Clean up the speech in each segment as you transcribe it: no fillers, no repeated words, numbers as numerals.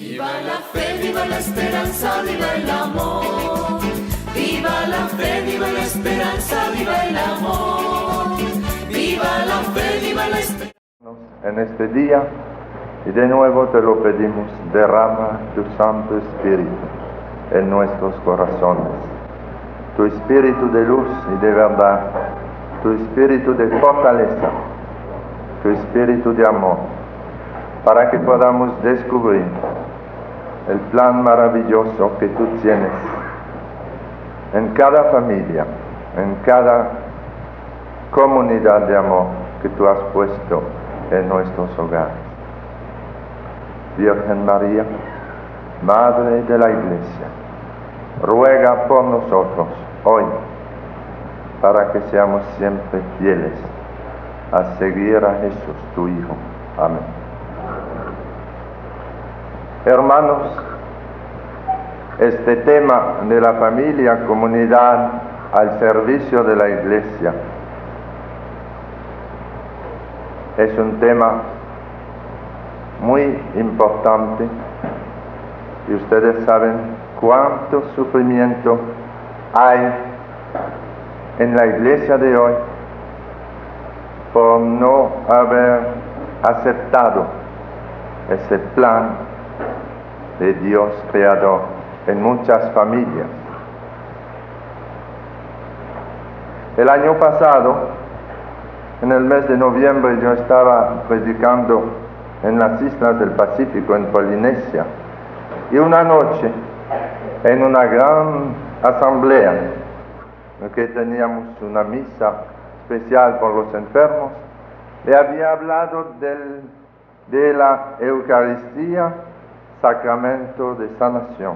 Viva la fe, viva la esperanza, viva el amor. Viva la fe, viva la esperanza, viva el amor. Viva la fe, viva la esperanza. En este día, y de nuevo te lo pedimos, derrama tu Santo Espíritu en nuestros corazones. Tu Espíritu de luz y de verdad, tu Espíritu de fortaleza, tu Espíritu de amor, para que podamos descubrir el plan maravilloso que tú tienes en cada familia, en cada comunidad de amor que tú has puesto en nuestros hogares. Virgen María, Madre de la Iglesia, ruega por nosotros hoy para que seamos siempre fieles a seguir a Jesús, tu Hijo. Amén. Hermanos, este tema de la familia, comunidad al servicio de la Iglesia, es un tema muy importante y ustedes saben cuánto sufrimiento hay en la Iglesia de hoy por no haber aceptado ese plan de Dios creador en muchas familias. El año pasado, en el mes de noviembre, yo estaba predicando en las islas del Pacífico, en Polinesia, y una noche, en una gran asamblea, que teníamos una misa especial por los enfermos, le había hablado de la Eucaristía, sacramento de sanación,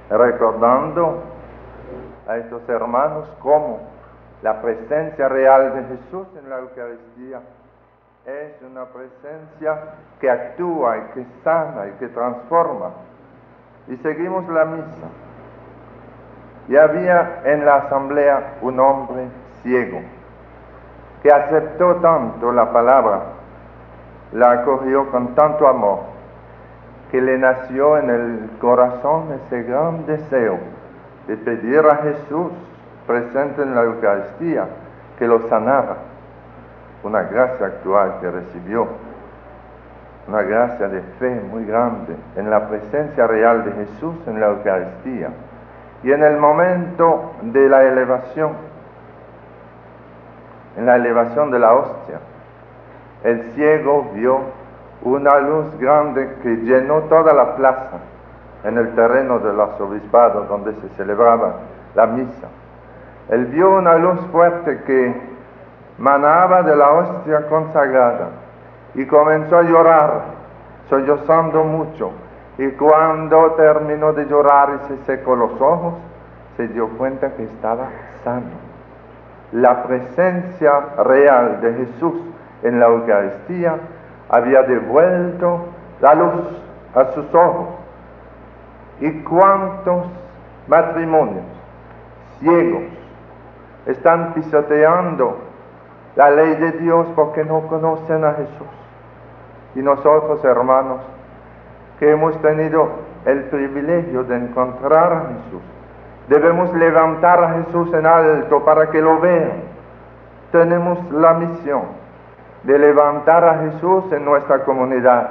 recordando a estos hermanos cómo la presencia real de Jesús en la Eucaristía es una presencia que actúa y que sana y que transforma. Y seguimos la misa. Y había en la asamblea un hombre ciego que aceptó tanto la palabra, la acogió con tanto amor, que le nació en el corazón ese gran deseo de pedir a Jesús presente en la Eucaristía que lo sanara. Una gracia actual que recibió, una gracia de fe muy grande en la presencia real de Jesús en la Eucaristía. Y en el momento de la elevación, en la elevación de la hostia, el ciego vio una luz grande que llenó toda la plaza en el terreno del arzobispado donde se celebraba la misa. Él vio una luz fuerte que manaba de la hostia consagrada y comenzó a llorar, sollozando mucho. Y cuando terminó de llorar y se secó los ojos, se dio cuenta que estaba sano. La presencia real de Jesús en la Eucaristía había devuelto la luz a sus ojos. ¿Y cuántos matrimonios ciegos están pisoteando la ley de Dios porque no conocen a Jesús? Y nosotros, hermanos, que hemos tenido el privilegio de encontrar a Jesús, debemos levantar a Jesús en alto para que lo vean. Tenemos la misión de levantar a Jesús en nuestra comunidad,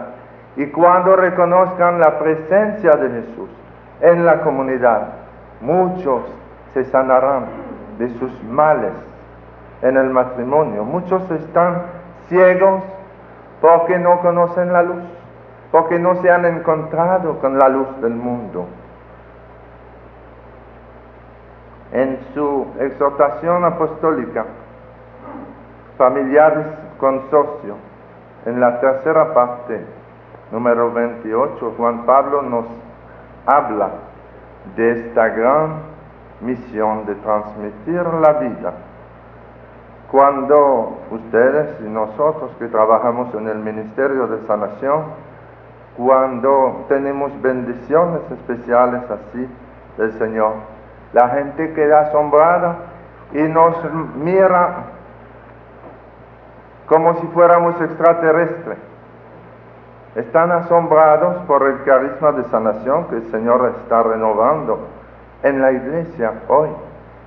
y cuando reconozcan la presencia de Jesús en la comunidad, muchos se sanarán de sus males en el matrimonio. Muchos están ciegos porque no conocen la luz, porque no se han encontrado con la luz del mundo. En su exhortación apostólica, Familiares Consorcio, en la tercera parte, número 28, Juan Pablo nos habla de esta gran misión de transmitir la vida. Cuando ustedes y nosotros que trabajamos en el Ministerio de Sanación, cuando tenemos bendiciones especiales así del Señor, la gente queda asombrada y nos mira como si fuéramos extraterrestres. Están asombrados por el carisma de sanación que el Señor está renovando en la iglesia hoy.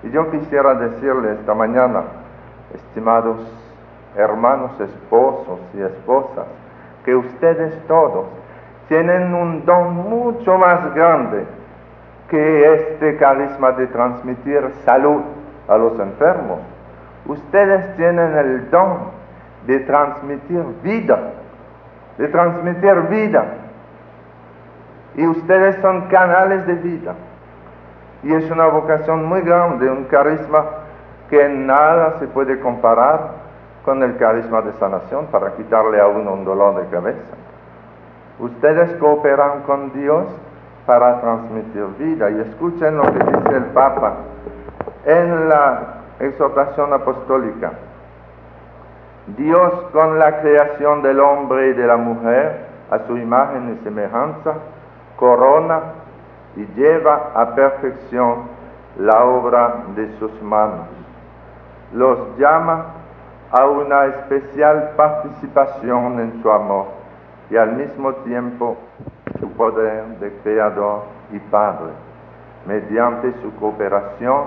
Y yo quisiera decirle esta mañana, estimados hermanos, esposos y esposas, que ustedes todos tienen un don mucho más grande que este carisma de transmitir salud a los enfermos. Ustedes tienen el don de transmitir vida, y ustedes son canales de vida. Y es una vocación muy grande, un carisma que en nada se puede comparar con el carisma de sanación para quitarle a uno un dolor de cabeza. Ustedes cooperan con Dios para transmitir vida. Y escuchen lo que dice el Papa en la exhortación apostólica. Dios, con la creación del hombre y de la mujer a su imagen y semejanza, corona y lleva a perfección la obra de sus manos. Los llama a una especial participación en su amor y al mismo tiempo su poder de creador y padre, mediante su cooperación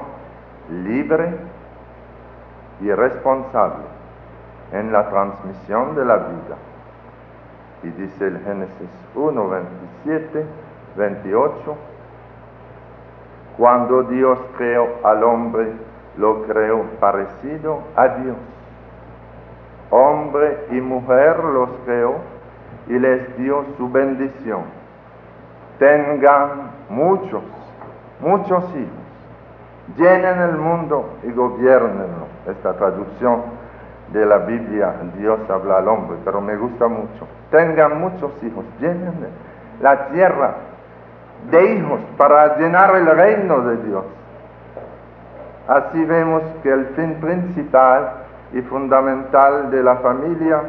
libre y responsable en la transmisión de la vida. Y dice el Génesis 1, 27, 28, cuando Dios creó al hombre, lo creó parecido a Dios. Hombre y mujer los creó y les dio su bendición. Tengan muchos hijos, llenen el mundo y gobiernenlo. Esta traducción de la Biblia, Dios habla al hombre, pero me gusta mucho. Tengan muchos hijos, llenen la tierra de hijos para llenar el reino de Dios. Así vemos que el fin principal y fundamental de la familia,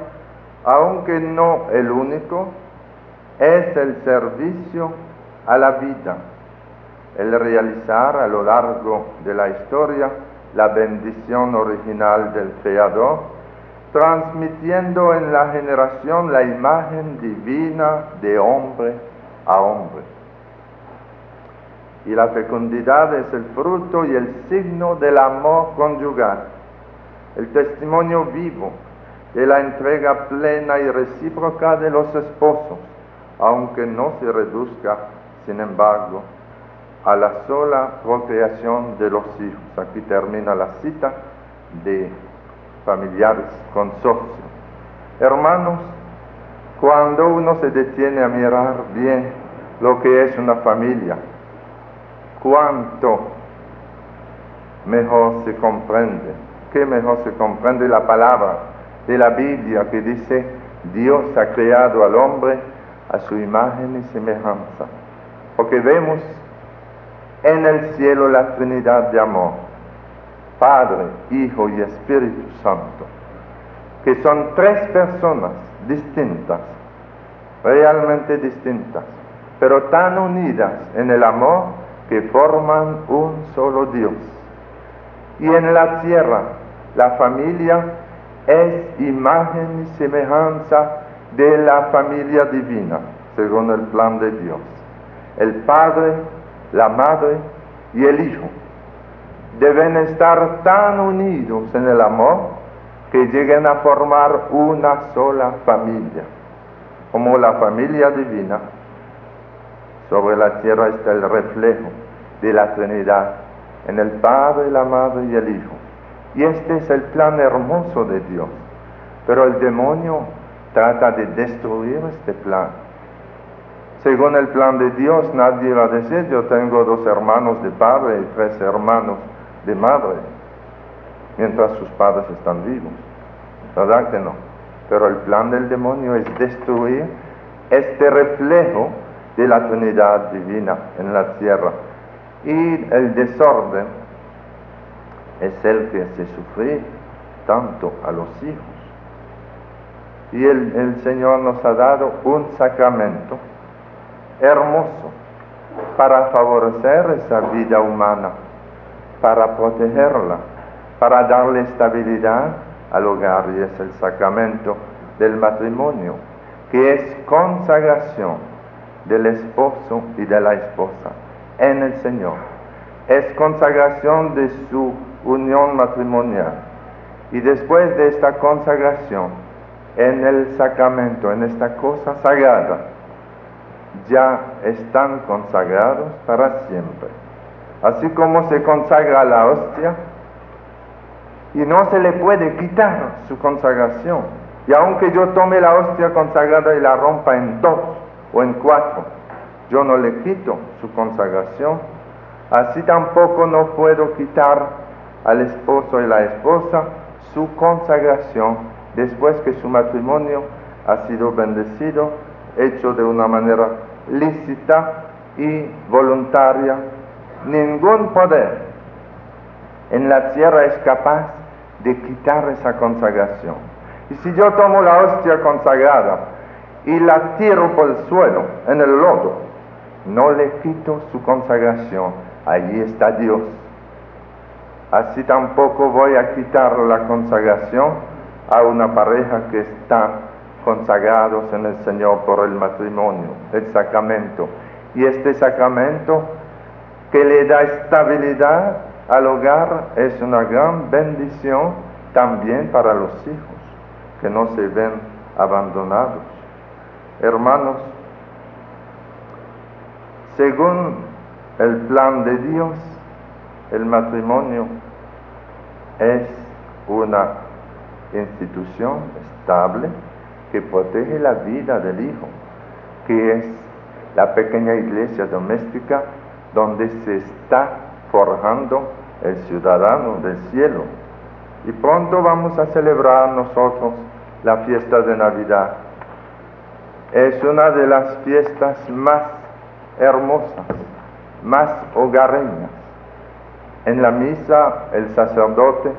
aunque no el único, es el servicio a la vida, el realizar a lo largo de la historia la bendición original del Creador, transmitiendo en la generación la imagen divina de hombre a hombre. Y la fecundidad es el fruto y el signo del amor conyugal, el testimonio vivo de la entrega plena y recíproca de los esposos, aunque no se reduzca, sin embargo, a la sola procreación de los hijos. Aquí termina la cita de Familiares Consorcio. Hermanos, cuando uno se detiene a mirar bien lo que es una familia, cuánto mejor se comprende, qué mejor se comprende la palabra de la Biblia que dice: Dios ha creado al hombre a su imagen y semejanza. Porque vemos en el cielo la Trinidad de amor, Padre, Hijo y Espíritu Santo, que son tres personas distintas, realmente distintas, pero tan unidas en el amor que forman un solo Dios. Y en la tierra, la familia es imagen y semejanza de la familia divina, según el plan de Dios. El Padre, la Madre y el Hijo deben estar tan unidos en el amor que lleguen a formar una sola familia. Como la familia divina, sobre la tierra está el reflejo de la Trinidad en el Padre, la Madre y el Hijo. Y este es el plan hermoso de Dios. Pero el demonio trata de destruir este plan. Según el plan de Dios, nadie va a decir: yo tengo 2 hermanos de padre y 3 hermanos de madre, mientras sus padres están vivos. ¿Verdad que no? Pero el plan del demonio es destruir este reflejo de la Trinidad divina en la tierra. Y el desorden es el que hace sufrir tanto a los hijos. Y el Señor nos ha dado un sacramento hermoso para favorecer esa vida humana, para protegerla, para darle estabilidad al hogar, y es el sacramento del matrimonio. que es consagración del esposo y de la esposa en el Señor. Es consagración de su unión matrimonial. Y después de esta consagración, en el sacramento, en esta cosa sagrada, ya están consagrados para siempre. Así como se consagra la hostia, y no se le puede quitar su consagración. Y aunque yo tome la hostia consagrada y la rompa en 2 o en 4, yo no le quito su consagración. Así tampoco no puedo quitar al esposo y la esposa su consagración después que su matrimonio ha sido bendecido, hecho de una manera lícita y voluntaria. Ningún poder en la tierra es capaz de quitar esa consagración. Y si yo tomo la hostia consagrada y la tiro por el suelo, en el lodo, no le quito su consagración, allí está Dios. Así tampoco voy a quitar la consagración a una pareja que está consagrados en el Señor por el matrimonio, el sacramento. Y este sacramento que le da estabilidad al hogar es una gran bendición también para los hijos, que no se ven abandonados. Hermanos, según el plan de Dios, el matrimonio es una institución estable que protege la vida del hijo, que es la pequeña iglesia doméstica donde se está forjando el ciudadano del cielo. Y pronto vamos a celebrar nosotros la fiesta de Navidad. Es una de las fiestas más hermosas, más hogareñas. En la misa el sacerdote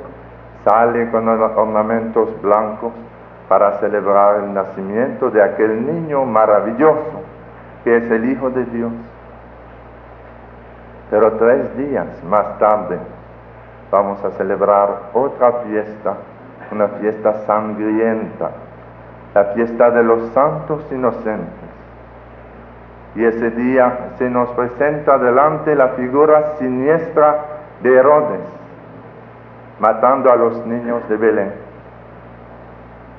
sale con ornamentos blancos para celebrar el nacimiento de aquel niño maravilloso que es el Hijo de Dios. Pero 3 días más tarde vamos a celebrar otra fiesta, una fiesta sangrienta, la fiesta de los santos inocentes. Y ese día se nos presenta delante la figura siniestra de Herodes, matando a los niños de Belén,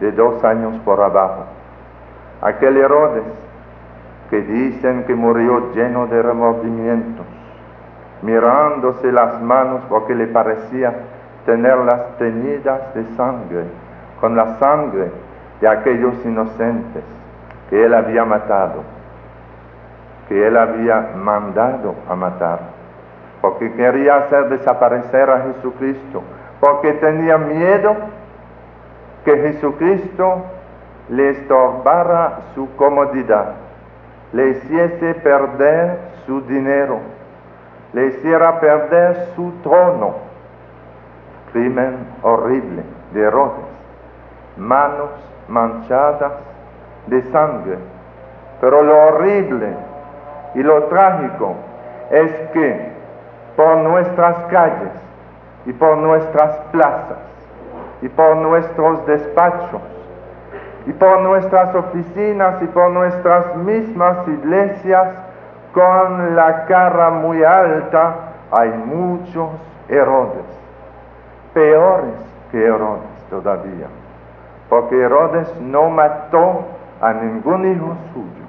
de 2 años por abajo. Aquel Herodes que dicen que murió lleno de remordimientos, mirándose las manos porque le parecía tenerlas teñidas de sangre, con la sangre de aquellos inocentes que él había matado, que él había mandado a matar, porque quería hacer desaparecer a Jesucristo, porque tenía miedo que Jesucristo le estorbara su comodidad, le hiciese perder su dinero, le hiciera perder su trono. Crimen horrible de Herodes, manos manchadas de sangre. Pero lo horrible y lo trágico es que por nuestras calles y por nuestras plazas y por nuestros despachos y por nuestras oficinas y por nuestras mismas iglesias con la cara muy alta hay muchos Herodes, peores que Herodes todavía, porque Herodes no mató a ningún hijo suyo.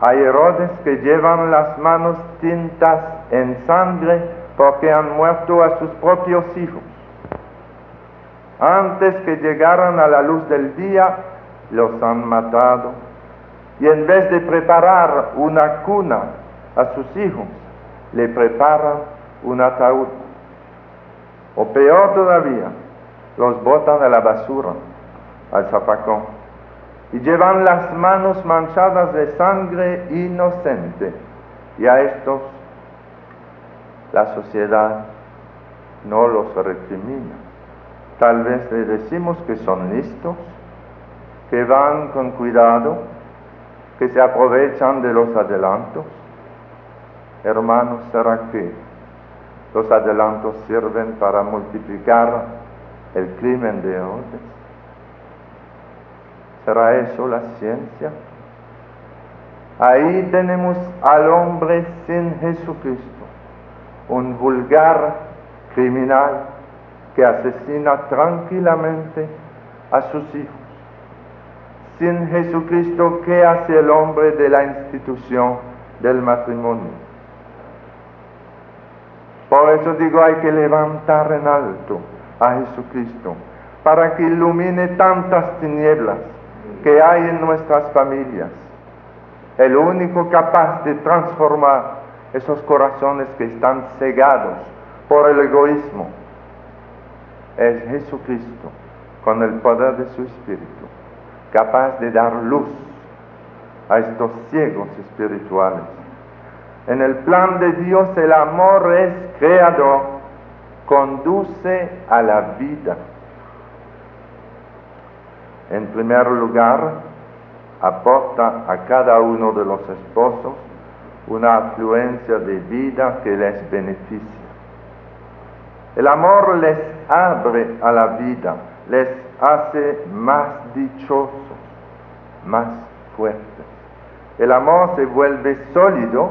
Hay Herodes que llevan las manos tintas en sangre porque han muerto a sus propios hijos. Antes que llegaran a la luz del día, los han matado. Y en vez de preparar una cuna a sus hijos, le preparan un ataúd. O peor todavía, los botan a la basura, al zafacón, y llevan las manos manchadas de sangre inocente. Y a estos la sociedad no los recrimina. Tal vez le decimos que son listos, que van con cuidado, que se aprovechan de los adelantos. Hermanos, ¿será que los adelantos sirven para multiplicar el crimen de Herodes? ¿Será eso la ciencia? Ahí tenemos al hombre sin Jesucristo, un vulgar criminal que asesina tranquilamente a sus hijos. Sin Jesucristo, ¿qué hace el hombre de la institución del matrimonio? Por eso digo, hay que levantar en alto a Jesucristo para que ilumine tantas tinieblas que hay en nuestras familias. El único capaz de transformar esos corazones que están cegados por el egoísmo es Jesucristo, con el poder de su Espíritu, capaz de dar luz a estos ciegos espirituales. En el plan de Dios el amor es creador, conduce a la vida. En primer lugar, aporta a cada uno de los esposos una afluencia de vida que les beneficia. El amor les abre a la vida, les hace más dichosos, más fuertes. El amor se vuelve sólido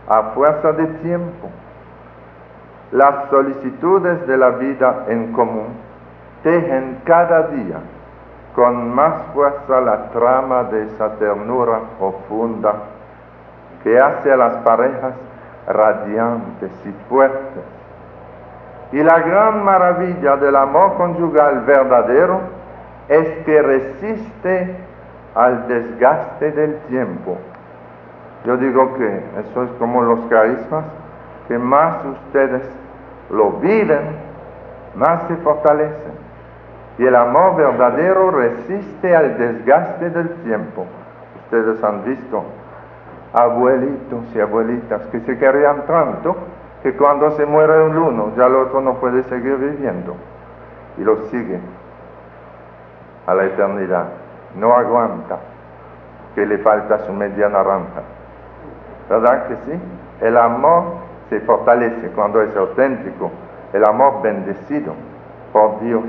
a fuerza de tiempo. Las solicitudes de la vida en común tejen cada día con más fuerza la trama de esa ternura profunda que hace a las parejas radiantes y fuertes. Y la gran maravilla del amor conyugal verdadero es que resiste al desgaste del tiempo. Yo digo que eso es como los carismas, que más ustedes lo viven, más se fortalecen. Y el amor verdadero resiste al desgaste del tiempo. Ustedes han visto abuelitos y abuelitas que se querían tanto que cuando se muere el uno, ya el otro no puede seguir viviendo. Y lo sigue a la eternidad. No aguanta, que le falta su media naranja. ¿Verdad que sí? El amor se fortalece cuando es auténtico. El amor bendecido por Dios.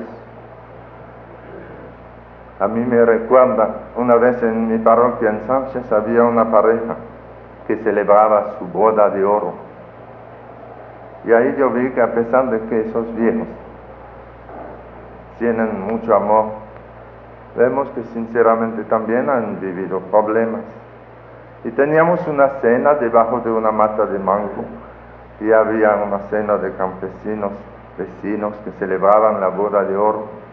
A mí me recuerda, una vez en mi parroquia en Sánchez había una pareja que celebraba su boda de oro. Y ahí yo vi que a pesar de que esos viejos tienen mucho amor, vemos que sinceramente también han vivido problemas. Y teníamos una cena debajo de una mata de mango, y había una cena de campesinos, vecinos, que celebraban la boda de oro.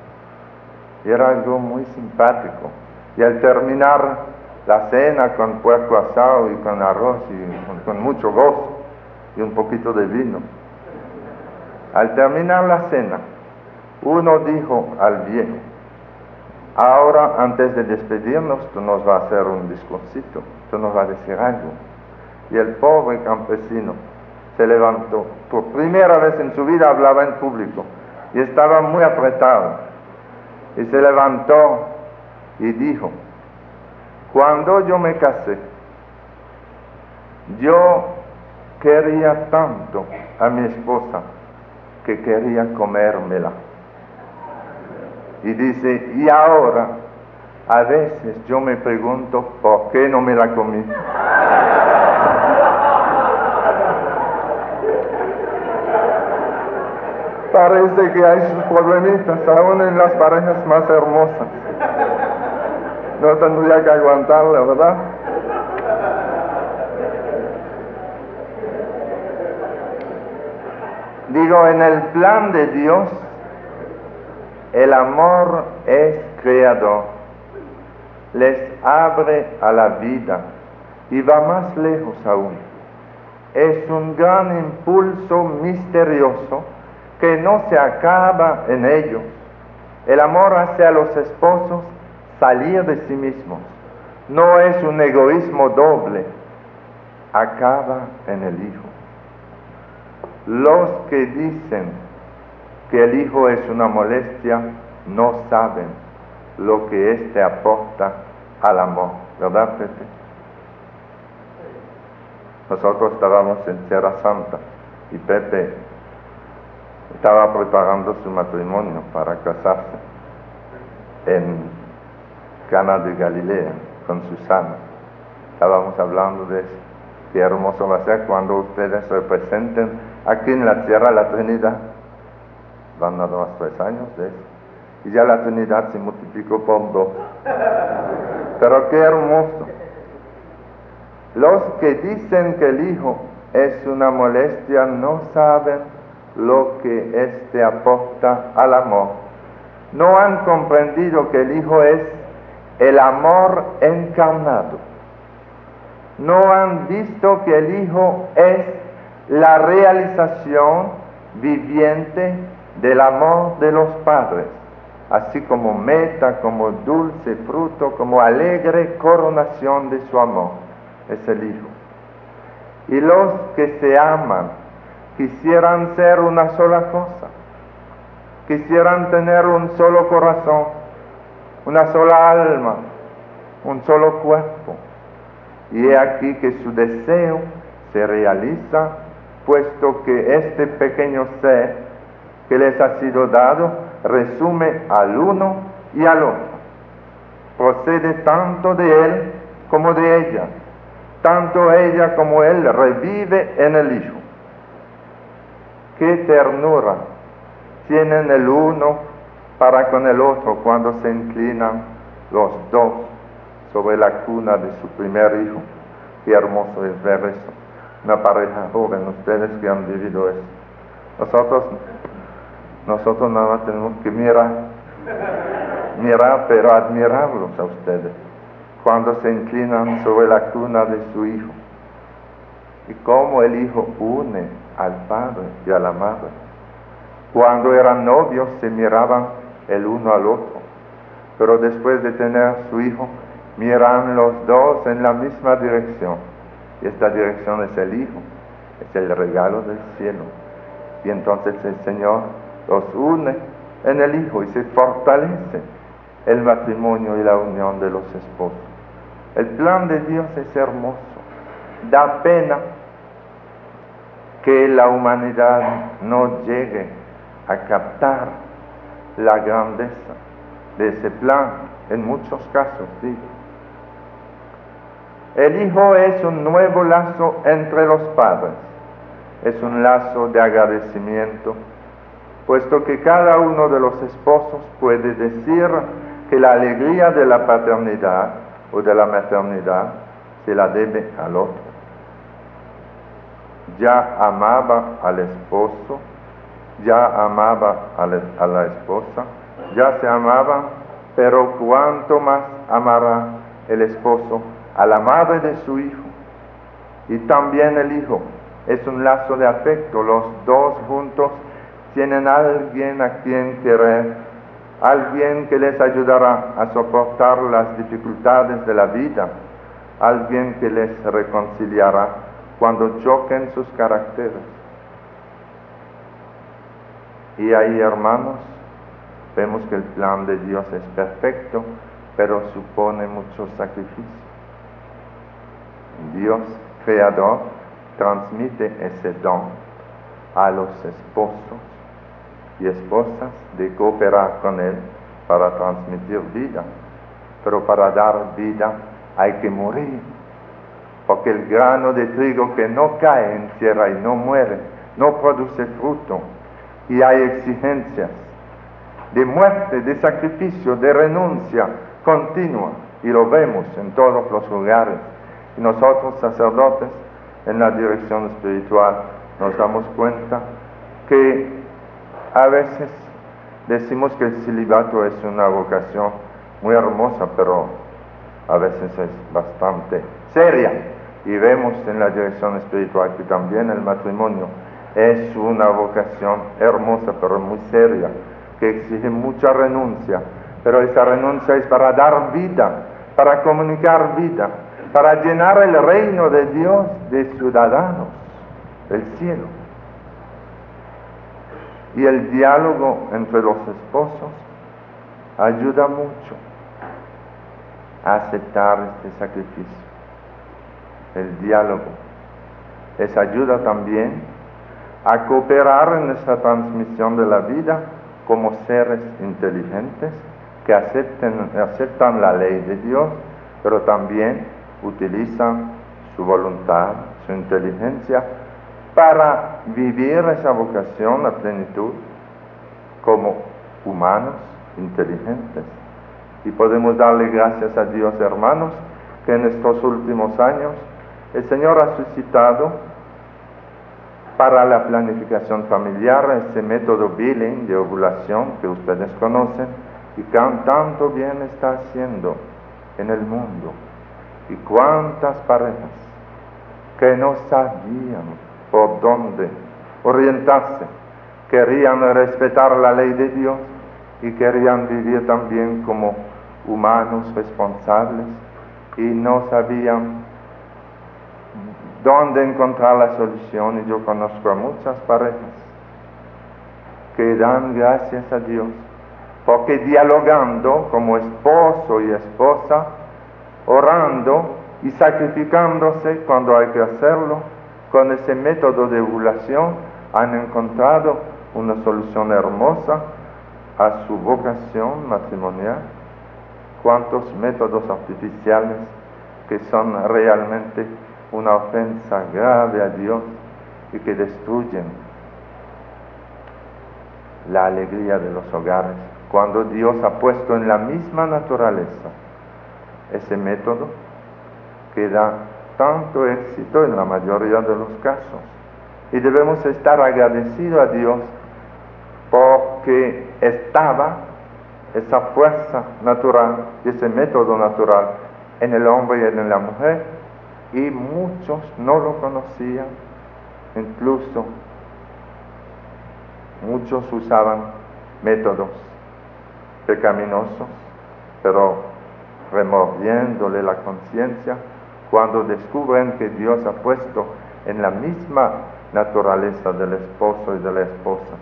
Y era algo muy simpático. Y al terminar la cena con puerco asado y con arroz y con mucho gozo y un poquito de vino, al terminar la cena, uno dijo al viejo: ahora, antes de despedirnos, tú nos vas a hacer un discursito, tú nos vas a decir algo. Y el pobre campesino se levantó. Por primera vez en su vida hablaba en público y estaba muy apretado. Y se levantó y dijo: cuando yo me casé, yo quería tanto a mi esposa que quería comérmela. Y dice: y ahora, a veces yo me pregunto por qué no me la comí. Parece que hay sus problemitas aún en las parejas más hermosas. No tendría que aguantarla, ¿verdad? Digo, en el plan de Dios, el amor es creador, les abre a la vida y va más lejos aún. Es un gran impulso misterioso que no se acaba en ellos. El amor hace a los esposos salir de sí mismos. No es un egoísmo doble, acaba en el hijo. Los que dicen que el hijo es una molestia no saben lo que éste aporta al amor, ¿verdad, Pepe? Nosotros estábamos en Tierra Santa y Pepe estaba preparando su matrimonio para casarse en Cana de Galilea con Susana. Estábamos hablando de eso. Qué hermoso va a ser cuando ustedes representen aquí en la tierra la Trinidad. Van a 2 o 3 años de eso. Y ya la Trinidad se multiplicó por 2. Pero qué hermoso. Los que dicen que el Hijo es una molestia no saben lo que éste aporta al amor. No han comprendido que el Hijo es el amor encarnado. No han visto que el Hijo es la realización viviente del amor de los padres, así como meta, como dulce fruto, como alegre coronación de su amor. Es el Hijo. Y los que se aman quisieran ser una sola cosa, quisieran tener un solo corazón, una sola alma, un solo cuerpo. Y he aquí que su deseo se realiza, puesto que este pequeño ser que les ha sido dado resume al uno y al otro. Procede tanto de él como de ella, tanto ella como él revive en el Hijo. Qué ternura tienen el uno para con el otro cuando se inclinan los dos sobre la cuna de su primer hijo. Qué hermoso es ver eso. Una pareja joven, ustedes que han vivido eso. Nosotros nada más tenemos que mirar, pero admirarlos a ustedes cuando se inclinan sobre la cuna de su hijo. Y cómo el hijo une al padre y a la madre. Cuando eran novios se miraban el uno al otro, pero después de tener su hijo, miran los dos en la misma dirección. Y esta dirección es el Hijo, es el regalo del cielo. Y entonces el Señor los une en el Hijo y se fortalece el matrimonio y la unión de los esposos. El plan de Dios es hermoso. Da pena que la humanidad no llegue a captar la grandeza de ese plan, en muchos casos, digo. El Hijo es un nuevo lazo entre los padres, es un lazo de agradecimiento, puesto que cada uno de los esposos puede decir que la alegría de la paternidad o de la maternidad se la debe al otro. Ya amaba al esposo, ya amaba a la esposa, ya se amaban, pero cuánto más amará el esposo a la madre de su hijo. Y también el hijo es un lazo de afecto. Los dos juntos tienen a alguien a quien querer, alguien que les ayudará a soportar las dificultades de la vida, alguien que les reconciliará cuando choquen sus caracteres. Y ahí, hermanos, vemos que el plan de Dios es perfecto, pero supone mucho sacrificio. Dios, Creador, transmite ese don a los esposos y esposas de cooperar con Él para transmitir vida. Pero para dar vida hay que morir, porque el grano de trigo que no cae en tierra y no muere, no produce fruto. Y hay exigencias de muerte, de sacrificio, de renuncia continua, y lo vemos en todos los lugares. Y nosotros, sacerdotes, en la dirección espiritual, nos damos cuenta que a veces decimos que el celibato es una vocación muy hermosa, pero a veces es bastante seria. Y vemos en la dirección espiritual que también el matrimonio es una vocación hermosa, pero muy seria, que exige mucha renuncia. Pero esa renuncia es para dar vida, para comunicar vida, para llenar el reino de Dios de ciudadanos del cielo. Y el diálogo entre los esposos ayuda mucho a aceptar este sacrificio. El diálogo les ayuda también a cooperar en esta transmisión de la vida como seres inteligentes que aceptan la ley de Dios, pero también utilizan su voluntad, su inteligencia, para vivir esa vocación a plenitud como humanos inteligentes. Y podemos darle gracias a Dios, hermanos, que en estos últimos años el Señor ha suscitado para la planificación familiar ese método Billing de ovulación que ustedes conocen y que tanto bien está haciendo en el mundo. Y cuántas parejas que no sabían por dónde orientarse, querían respetar la ley de Dios y querían vivir también como humanos responsables y no sabían dónde encontrar la solución. Y yo conozco a muchas parejas que dan gracias a Dios porque dialogando como esposo y esposa, orando y sacrificándose cuando hay que hacerlo, con ese método de ovulación han encontrado una solución hermosa a su vocación matrimonial. Cuántos métodos artificiales que son realmente una ofensa grave a Dios y que destruyen la alegría de los hogares, cuando Dios ha puesto en la misma naturaleza ese método que da tanto éxito en la mayoría de los casos. Y debemos estar agradecidos a Dios porque estaba esa fuerza natural y ese método natural en el hombre y en la mujer, y muchos no lo conocían, incluso muchos usaban métodos pecaminosos, pero removiéndole la conciencia cuando descubren que Dios ha puesto en la misma naturaleza del esposo y de la esposa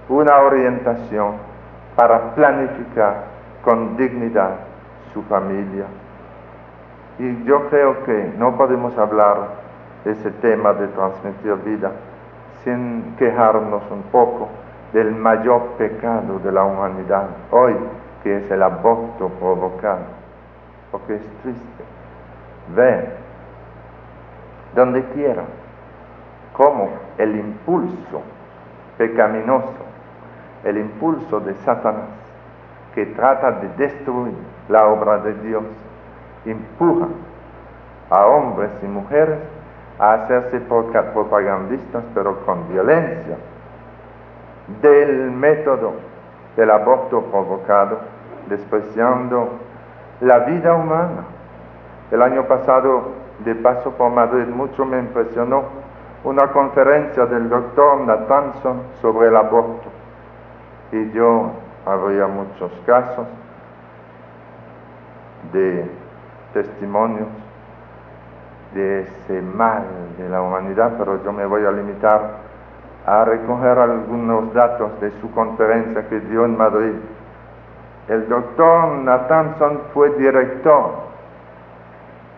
una orientación para planificar con dignidad su familia. Y yo creo que no podemos hablar de ese tema de transmitir vida sin quejarnos un poco del mayor pecado de la humanidad hoy, que es el aborto provocado. Porque es triste ver donde quiera cómo el impulso pecaminoso, el impulso de Satanás, que trata de destruir la obra de Dios, empuja a hombres y mujeres a hacerse propagandistas, pero con violencia, del método del aborto provocado, despreciando la vida humana. El año pasado, de paso por Madrid, mucho me impresionó una conferencia del doctor Nathanson sobre el aborto. Y yo había muchos casos de testimonios de ese mal de la humanidad, pero yo me voy a limitar a recoger algunos datos de su conferencia que dio en Madrid. El doctor Nathanson fue director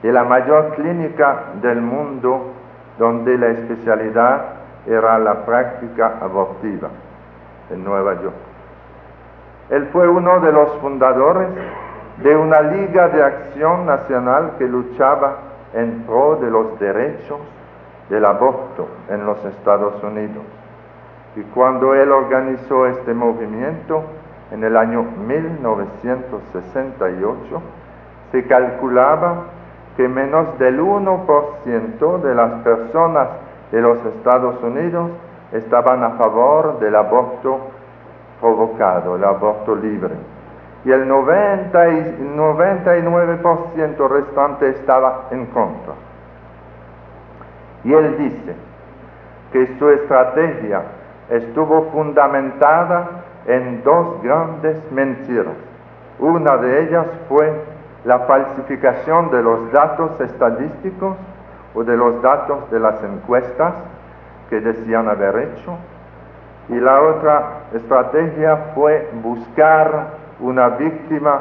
de la mayor clínica del mundo, donde la especialidad era la práctica abortiva, en Nueva York. Él fue uno de los fundadores de una Liga de Acción Nacional que luchaba en pro de los derechos del aborto en los Estados Unidos. Y cuando él organizó este movimiento en el año 1968, se calculaba que menos del 1% de las personas de los Estados Unidos estaban a favor del aborto provocado, el aborto libre. Y el 99% restante estaba en contra. Y él dice que su estrategia estuvo fundamentada en dos grandes mentiras. Una de ellas fue la falsificación de los datos estadísticos o de los datos de las encuestas que decían haber hecho. Y la otra estrategia fue buscar una víctima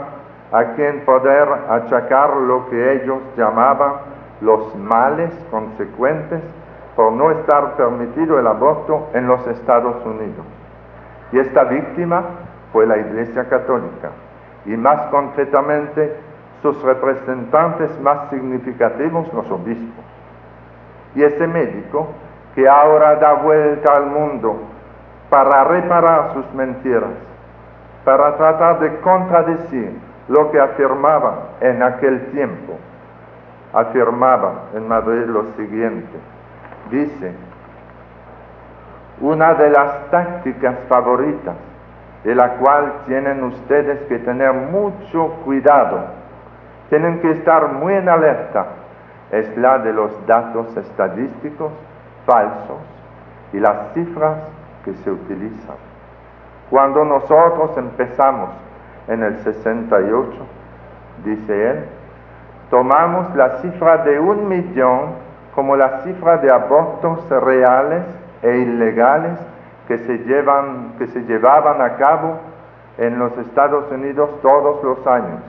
a quien poder achacar lo que ellos llamaban los males consecuentes por no estar permitido el aborto en los Estados Unidos. Y esta víctima fue la Iglesia Católica, y más concretamente sus representantes más significativos, los obispos. Y ese médico que ahora da vuelta al mundo para reparar sus mentiras, para tratar de contradecir lo que afirmaba en aquel tiempo, afirmaba en Madrid lo siguiente, dice: una de las tácticas favoritas, de la cual tienen ustedes que tener mucho cuidado, tienen que estar muy en alerta, es la de los datos estadísticos falsos y las cifras que se utilizan. Cuando nosotros empezamos en el 68, dice él, tomamos la cifra de 1 millón como la cifra de abortos reales e ilegales que se llevaban a cabo en los Estados Unidos todos los años.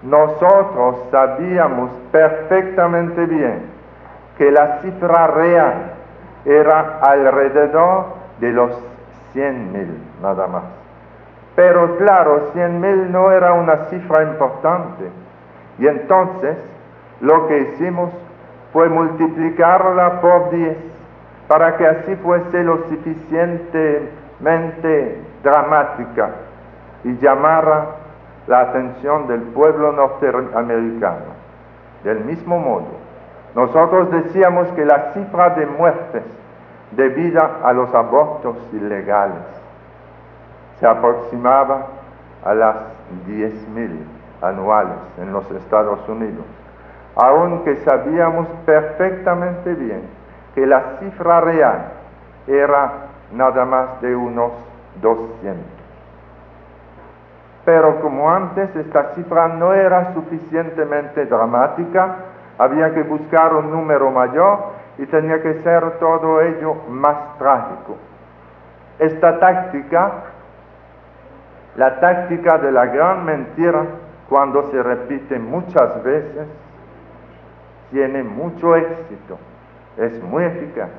Nosotros sabíamos perfectamente bien que la cifra real era alrededor de los 100,000 nada más. Pero claro, 100,000 no era una cifra importante. Y entonces lo que hicimos fue multiplicarla por 10 para que así fuese lo suficientemente dramática y llamara la atención del pueblo norteamericano. Del mismo modo, nosotros decíamos que la cifra de muertes debida a los abortos ilegales se aproximaba a las 10,000 anuales en los Estados Unidos, aunque sabíamos perfectamente bien que la cifra real era nada más de unos 200. Pero como antes esta cifra no era suficientemente dramática, había que buscar un número mayor y tenía que ser todo ello más trágico. Esta táctica, la táctica de la gran mentira, cuando se repite muchas veces, tiene mucho éxito, es muy eficaz.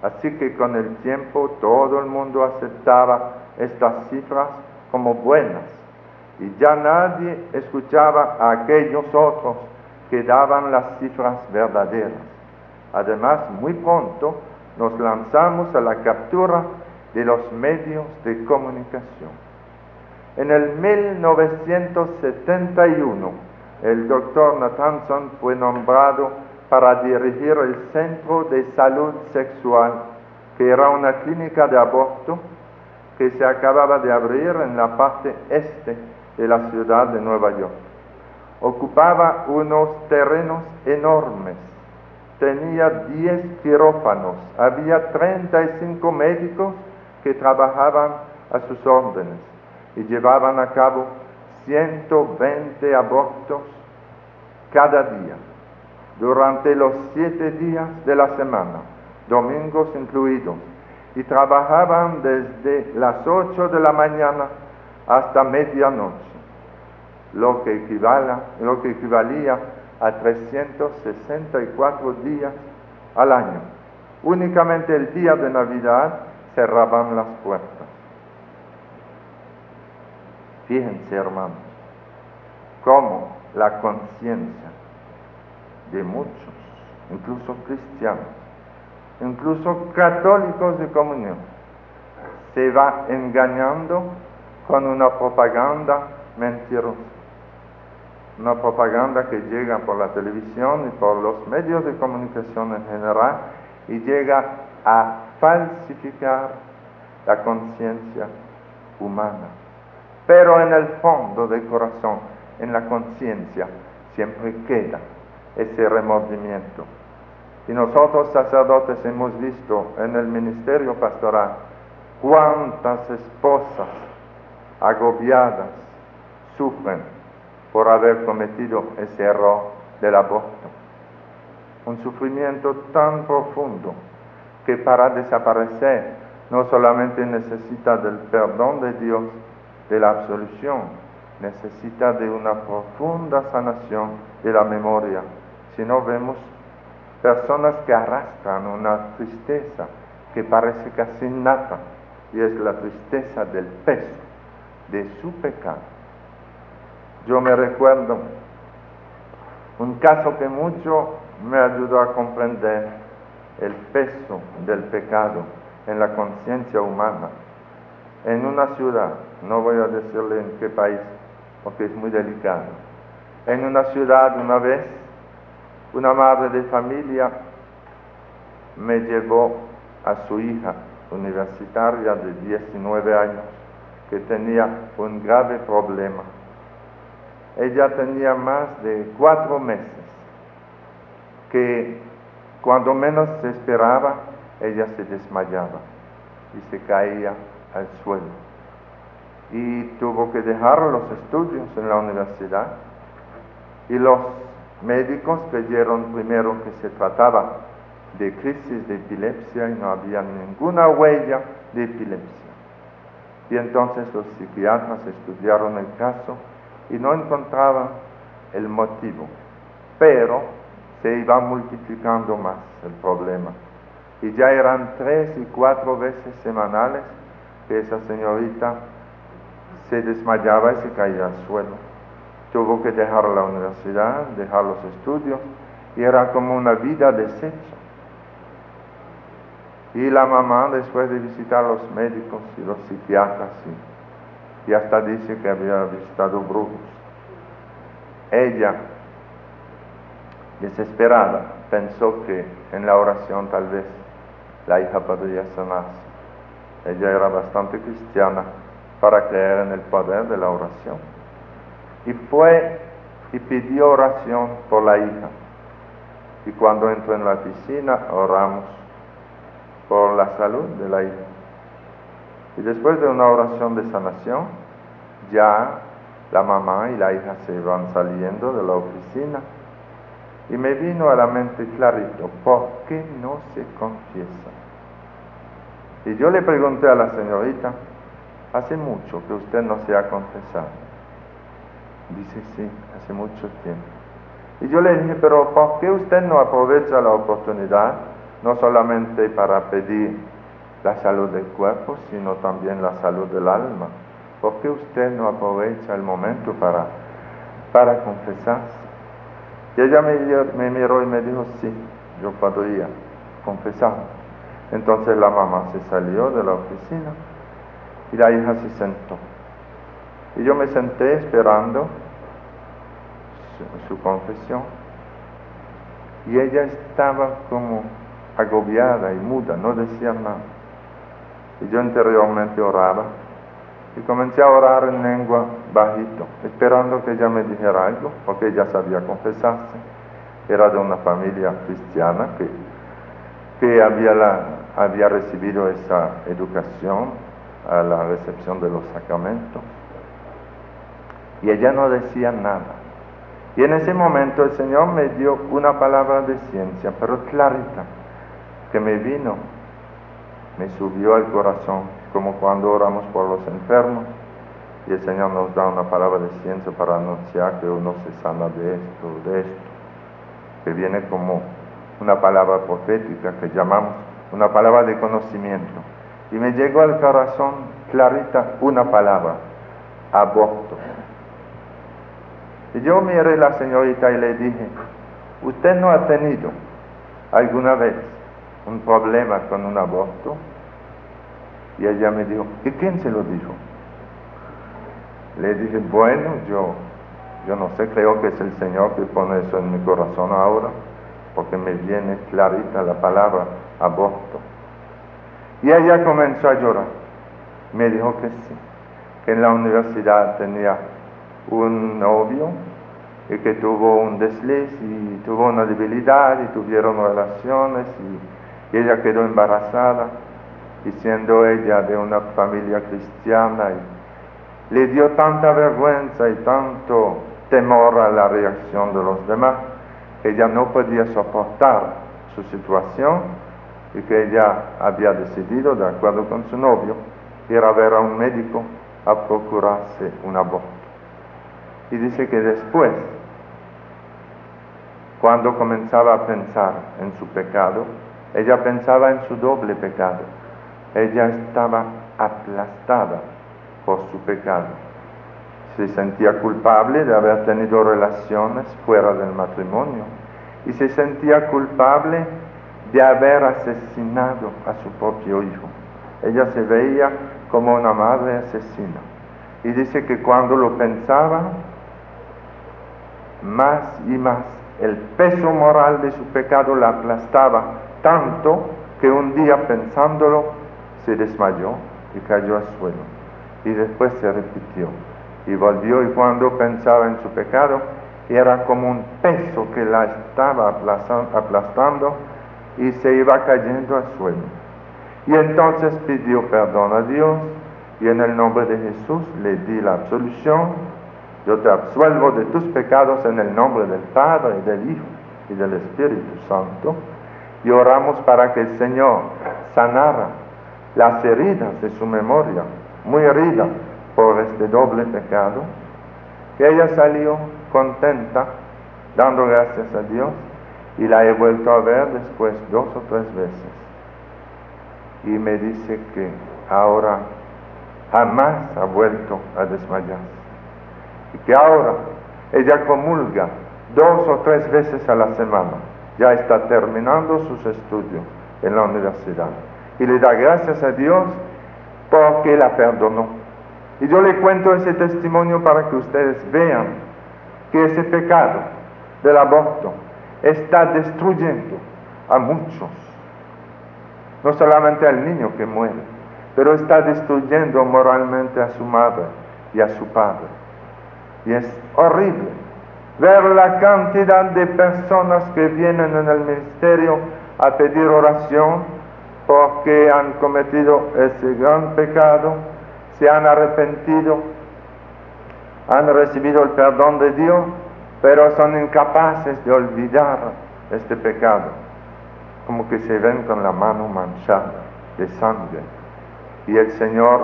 Así que con el tiempo todo el mundo aceptaba estas cifras como buenas y ya nadie escuchaba a aquellos otros que daban las cifras verdaderas. Además, muy pronto nos lanzamos a la captura de los medios de comunicación. En el 1971, el doctor Nathanson fue nombrado para dirigir el Centro de Salud Sexual, que era una clínica de aborto que se acababa de abrir en la parte este de la ciudad de Nueva York. Ocupaba unos terrenos enormes, tenía 10 quirófanos, había 35 médicos que trabajaban a sus órdenes y llevaban a cabo 120 abortos cada día, durante los 7 días de la semana, domingos incluidos, y trabajaban desde las 8 de la mañana hasta medianoche, lo que equivalía a 364 días al año. Únicamente el día de Navidad cerraban las puertas. Fíjense, hermanos, cómo la conciencia de muchos, incluso cristianos, incluso católicos de comunión, se va engañando con una propaganda mentirosa. Una propaganda que llega por la televisión y por los medios de comunicación en general y llega a falsificar la conciencia humana. Pero en el fondo del corazón, en la conciencia, siempre queda ese remordimiento. Y nosotros sacerdotes hemos visto en el ministerio pastoral cuántas esposas agobiadas sufren por haber cometido ese error del aborto. Un sufrimiento tan profundo que para desaparecer no solamente necesita del perdón de Dios, de la absolución, necesita de una profunda sanación de la memoria. Si no, vemos personas que arrastran una tristeza que parece casi innata, y es la tristeza del peso de su pecado. Yo me recuerdo un caso que mucho me ayudó a comprender el peso del pecado en la conciencia humana. En una ciudad, no voy a decirle en qué país, porque es muy delicado. En una ciudad, una vez, una madre de familia me llevó a su hija universitaria de 19 años, que tenía un grave problema. Ella tenía más de 4 meses, que cuando menos se esperaba, ella se desmayaba y se caía al suelo. Y tuvo que dejar los estudios en la universidad, y los médicos creyeron primero que se trataba de crisis de epilepsia y no había ninguna huella de epilepsia. Y entonces los psiquiatras estudiaron el caso y no encontraban el motivo, pero se iba multiplicando más el problema. Y ya eran 3 y 4 veces semanales que esa señorita se desmayaba y se caía al suelo. Tuvo que dejar la universidad, dejar los estudios, y era como una vida deshecha. Y la mamá, después de visitar a los médicos y los psiquiatras, y hasta dice que había visitado brujos, ella, desesperada, pensó que en la oración tal vez la hija podría sanarse. Ella era bastante cristiana para creer en el poder de la oración. Y fue y pidió oración por la hija. Y cuando entró en la piscina, oramos por la salud de la hija. Y después de una oración de sanación, ya la mamá y la hija se iban saliendo de la oficina, y me vino a la mente clarito: ¿por qué no se confiesa? Y yo le pregunté a la señorita: ¿hace mucho que usted no se ha confesado? Dice: sí, hace mucho tiempo. Y yo le dije: pero ¿por qué usted no aprovecha la oportunidad, no solamente para pedir la salud del cuerpo, sino también la salud del alma? ¿Por qué usted no aprovecha el momento para confesarse? Y ella me miró y me dijo: sí, yo podría confesar. Entonces la mamá se salió de la oficina y la hija se sentó. Y yo me senté esperando su confesión. Y ella estaba como agobiada y muda, no decía nada. Y yo interiormente oraba, y comencé a orar en lengua bajito, esperando que ella me dijera algo, porque ella sabía confesarse. Era de una familia cristiana que había recibido esa educación a la recepción de los sacramentos. Y ella no decía nada. Y en ese momento el Señor me dio una palabra de ciencia, pero clarita, que me subió al corazón, como cuando oramos por los enfermos, y el Señor nos da una palabra de ciencia para anunciar que uno se sana de esto, que viene como una palabra profética que llamamos una palabra de conocimiento. Y me llegó al corazón clarita una palabra: aborto. Y yo miré a la señorita y le dije: ¿usted no ha tenido alguna vez un problema con un aborto? Y ella me dijo: ¿y quién se lo dijo? Le dije: bueno, yo no sé, creo que es el Señor que pone eso en mi corazón ahora, porque me viene clarita la palabra aborto. Y ella comenzó a llorar. Me dijo que sí, que en la universidad tenía un novio y que tuvo un desliz y tuvo una debilidad y tuvieron relaciones y ella quedó embarazada, y siendo ella de una familia cristiana, y le dio tanta vergüenza y tanto temor a la reacción de los demás, que ella no podía soportar su situación, y que ella había decidido, de acuerdo con su novio, ir a ver a un médico a procurarse un aborto. Y dice que después, cuando comenzaba a pensar en su pecado, ella pensaba en su doble pecado. Ella estaba aplastada por su pecado. Se sentía culpable de haber tenido relaciones fuera del matrimonio y se sentía culpable de haber asesinado a su propio hijo. Ella se veía como una madre asesina. Y dice que cuando lo pensaba, más y más el peso moral de su pecado la aplastaba tanto que un día pensándolo se desmayó y cayó al suelo. Y después se repitió y volvió, y cuando pensaba en su pecado era como un peso que la estaba aplastando y se iba cayendo al suelo. Y entonces pidió perdón a Dios y en el nombre de Jesús le di la absolución. Yo te absuelvo de tus pecados en el nombre del Padre, del Hijo y del Espíritu Santo. Y oramos para que el Señor sanara las heridas de su memoria, muy herida por este doble pecado. Y ella salió contenta, dando gracias a Dios, y la he vuelto a ver después 2 o 3 veces. Y me dice que ahora jamás ha vuelto a desmayarse. Y que ahora ella comulga 2 o 3 veces a la semana. Ya está terminando sus estudios en la universidad. Y le da gracias a Dios porque la perdonó. Y yo le cuento ese testimonio para que ustedes vean que ese pecado del aborto está destruyendo a muchos. No solamente al niño que muere, pero está destruyendo moralmente a su madre y a su padre. Y es horrible ver la cantidad de personas que vienen en el ministerio a pedir oración porque han cometido ese gran pecado, se han arrepentido, han recibido el perdón de Dios, pero son incapaces de olvidar este pecado, como que se ven con la mano manchada de sangre. Y el Señor,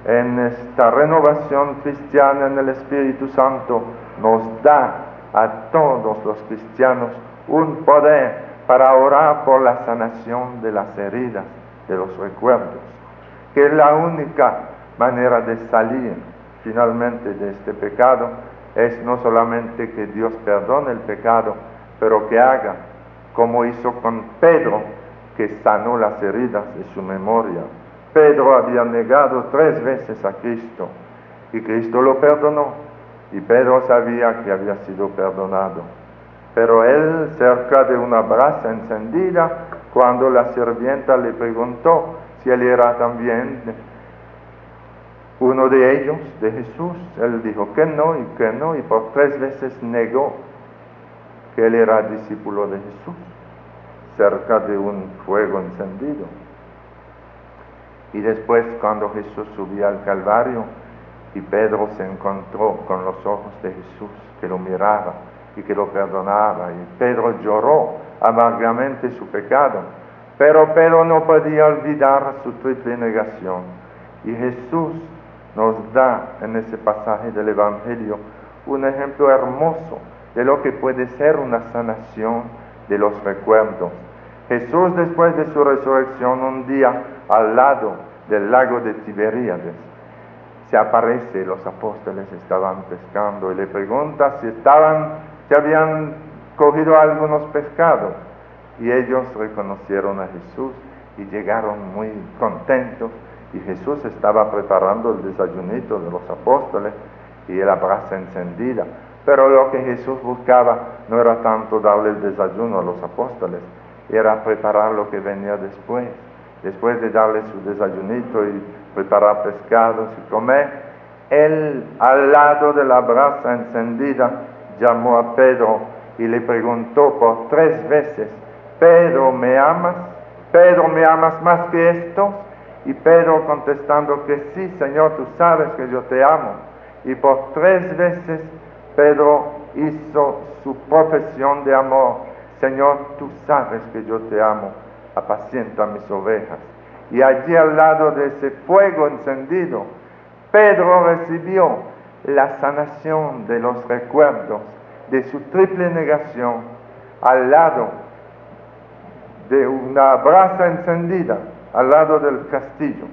en esta renovación cristiana en el Espíritu Santo, nos da a todos los cristianos un poder para orar por la sanación de las heridas, de los recuerdos, que es la única manera de salir finalmente de este pecado. Es no solamente que Dios perdone el pecado, pero que haga como hizo con Pedro, que sanó las heridas de su memoria. Pedro había negado 3 veces a Cristo y Cristo lo perdonó, y Pedro sabía que había sido perdonado. Pero él, cerca de una brasa encendida, cuando la sirvienta le preguntó si él era también uno de ellos, de Jesús, él dijo que no, y por 3 veces negó que él era discípulo de Jesús, cerca de un fuego encendido. Y después, cuando Jesús subía al Calvario y Pedro se encontró con los ojos de Jesús, que lo miraba y que lo perdonaba, y Pedro lloró amargamente su pecado, pero Pedro no podía olvidar su triple negación. Y Jesús nos da en ese pasaje del Evangelio un ejemplo hermoso de lo que puede ser una sanación de los recuerdos. Jesús, después de su resurrección, un día al lado del lago de Tiberíades, se aparece, los apóstoles estaban pescando y le pregunta si habían cogido algunos pescados, y ellos reconocieron a Jesús y llegaron muy contentos, y Jesús estaba preparando el desayunito de los apóstoles y la brasa encendida. Pero lo que Jesús buscaba no era tanto darle el desayuno a los apóstoles, era preparar lo que venía después. Después de darle su desayunito y preparar pescados y comer, él, al lado de la brasa encendida, llamó a Pedro y le preguntó por 3 veces: Pedro, ¿me amas? Pedro, ¿me amas más que esto? Y Pedro, contestando que sí, Señor, tú sabes que yo te amo. Y por 3 veces Pedro hizo su profesión de amor: Señor, tú sabes que yo te amo, apacienta mis ovejas. Y allí al lado de ese fuego encendido, Pedro recibió la sanación de los recuerdos de su triple negación, al lado de una brasa encendida, al lado del castillo.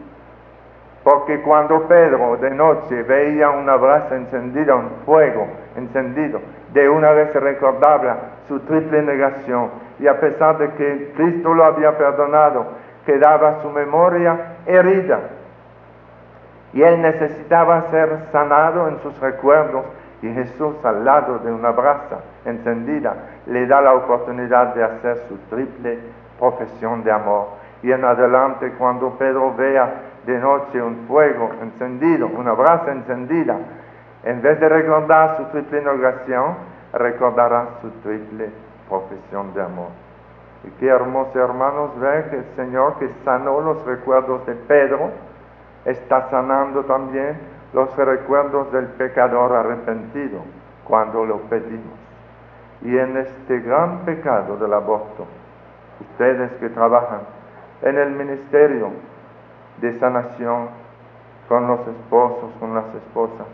Porque cuando Pedro de noche veía una brasa encendida, un fuego encendido, de una vez se recordaba su triple negación, y a pesar de que Cristo lo había perdonado, quedaba su memoria herida. Y él necesitaba ser sanado en sus recuerdos, y Jesús, al lado de una brasa encendida, le da la oportunidad de hacer su triple profesión de amor. Y en adelante, cuando Pedro vea de noche un fuego encendido, una brasa encendida, en vez de recordar su triple negación, recordará su triple profesión de amor. Y qué hermoso, hermanos, ver que el Señor, que sanó los recuerdos de Pedro, está sanando también los recuerdos del pecador arrepentido cuando lo pedimos. Y en este gran pecado del aborto, ustedes que trabajan en el ministerio de sanación con los esposos, con las esposas,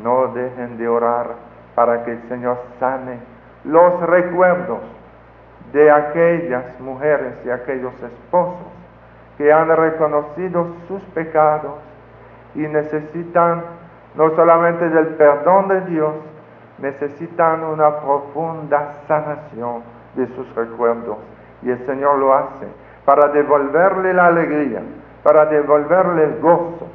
no dejen de orar para que el Señor sane los recuerdos de aquellas mujeres y aquellos esposos que han reconocido sus pecados y necesitan no solamente del perdón de Dios, necesitan una profunda sanación de sus recuerdos. Y el Señor lo hace para devolverle la alegría, para devolverle el gozo,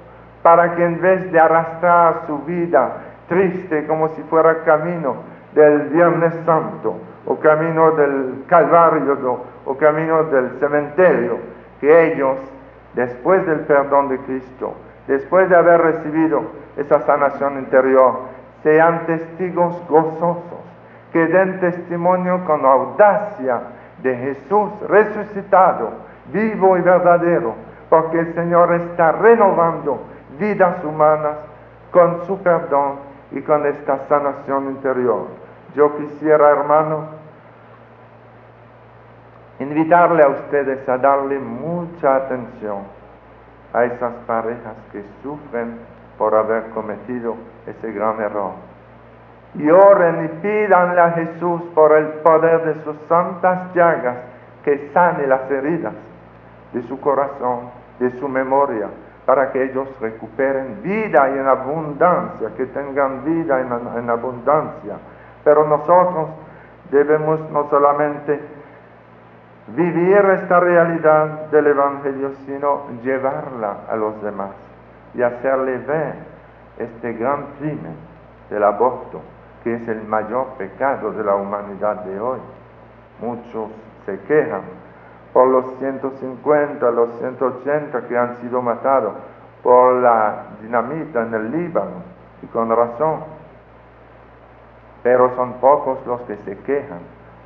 para que en vez de arrastrar su vida triste como si fuera camino del Viernes Santo, o camino del Calvario, o camino del cementerio, que ellos, después del perdón de Cristo, después de haber recibido esa sanación interior, sean testigos gozosos, que den testimonio con audacia de Jesús resucitado, vivo y verdadero, porque el Señor está renovando vidas humanas con su perdón y con esta sanación interior. Yo quisiera, hermanos, invitarle a ustedes a darle mucha atención a esas parejas que sufren por haber cometido ese gran error. Y oren y pídanle a Jesús por el poder de sus santas llagas que sane las heridas de su corazón, de su memoria, para que ellos recuperen vida y en abundancia, que tengan vida en abundancia. Pero nosotros debemos no solamente vivir esta realidad del Evangelio, sino llevarla a los demás y hacerle ver este gran crimen del aborto, que es el mayor pecado de la humanidad de hoy. Muchos se quejan por los 150, los 180 que han sido matados por la dinamita en el Líbano, y con razón. Pero son pocos los que se quejan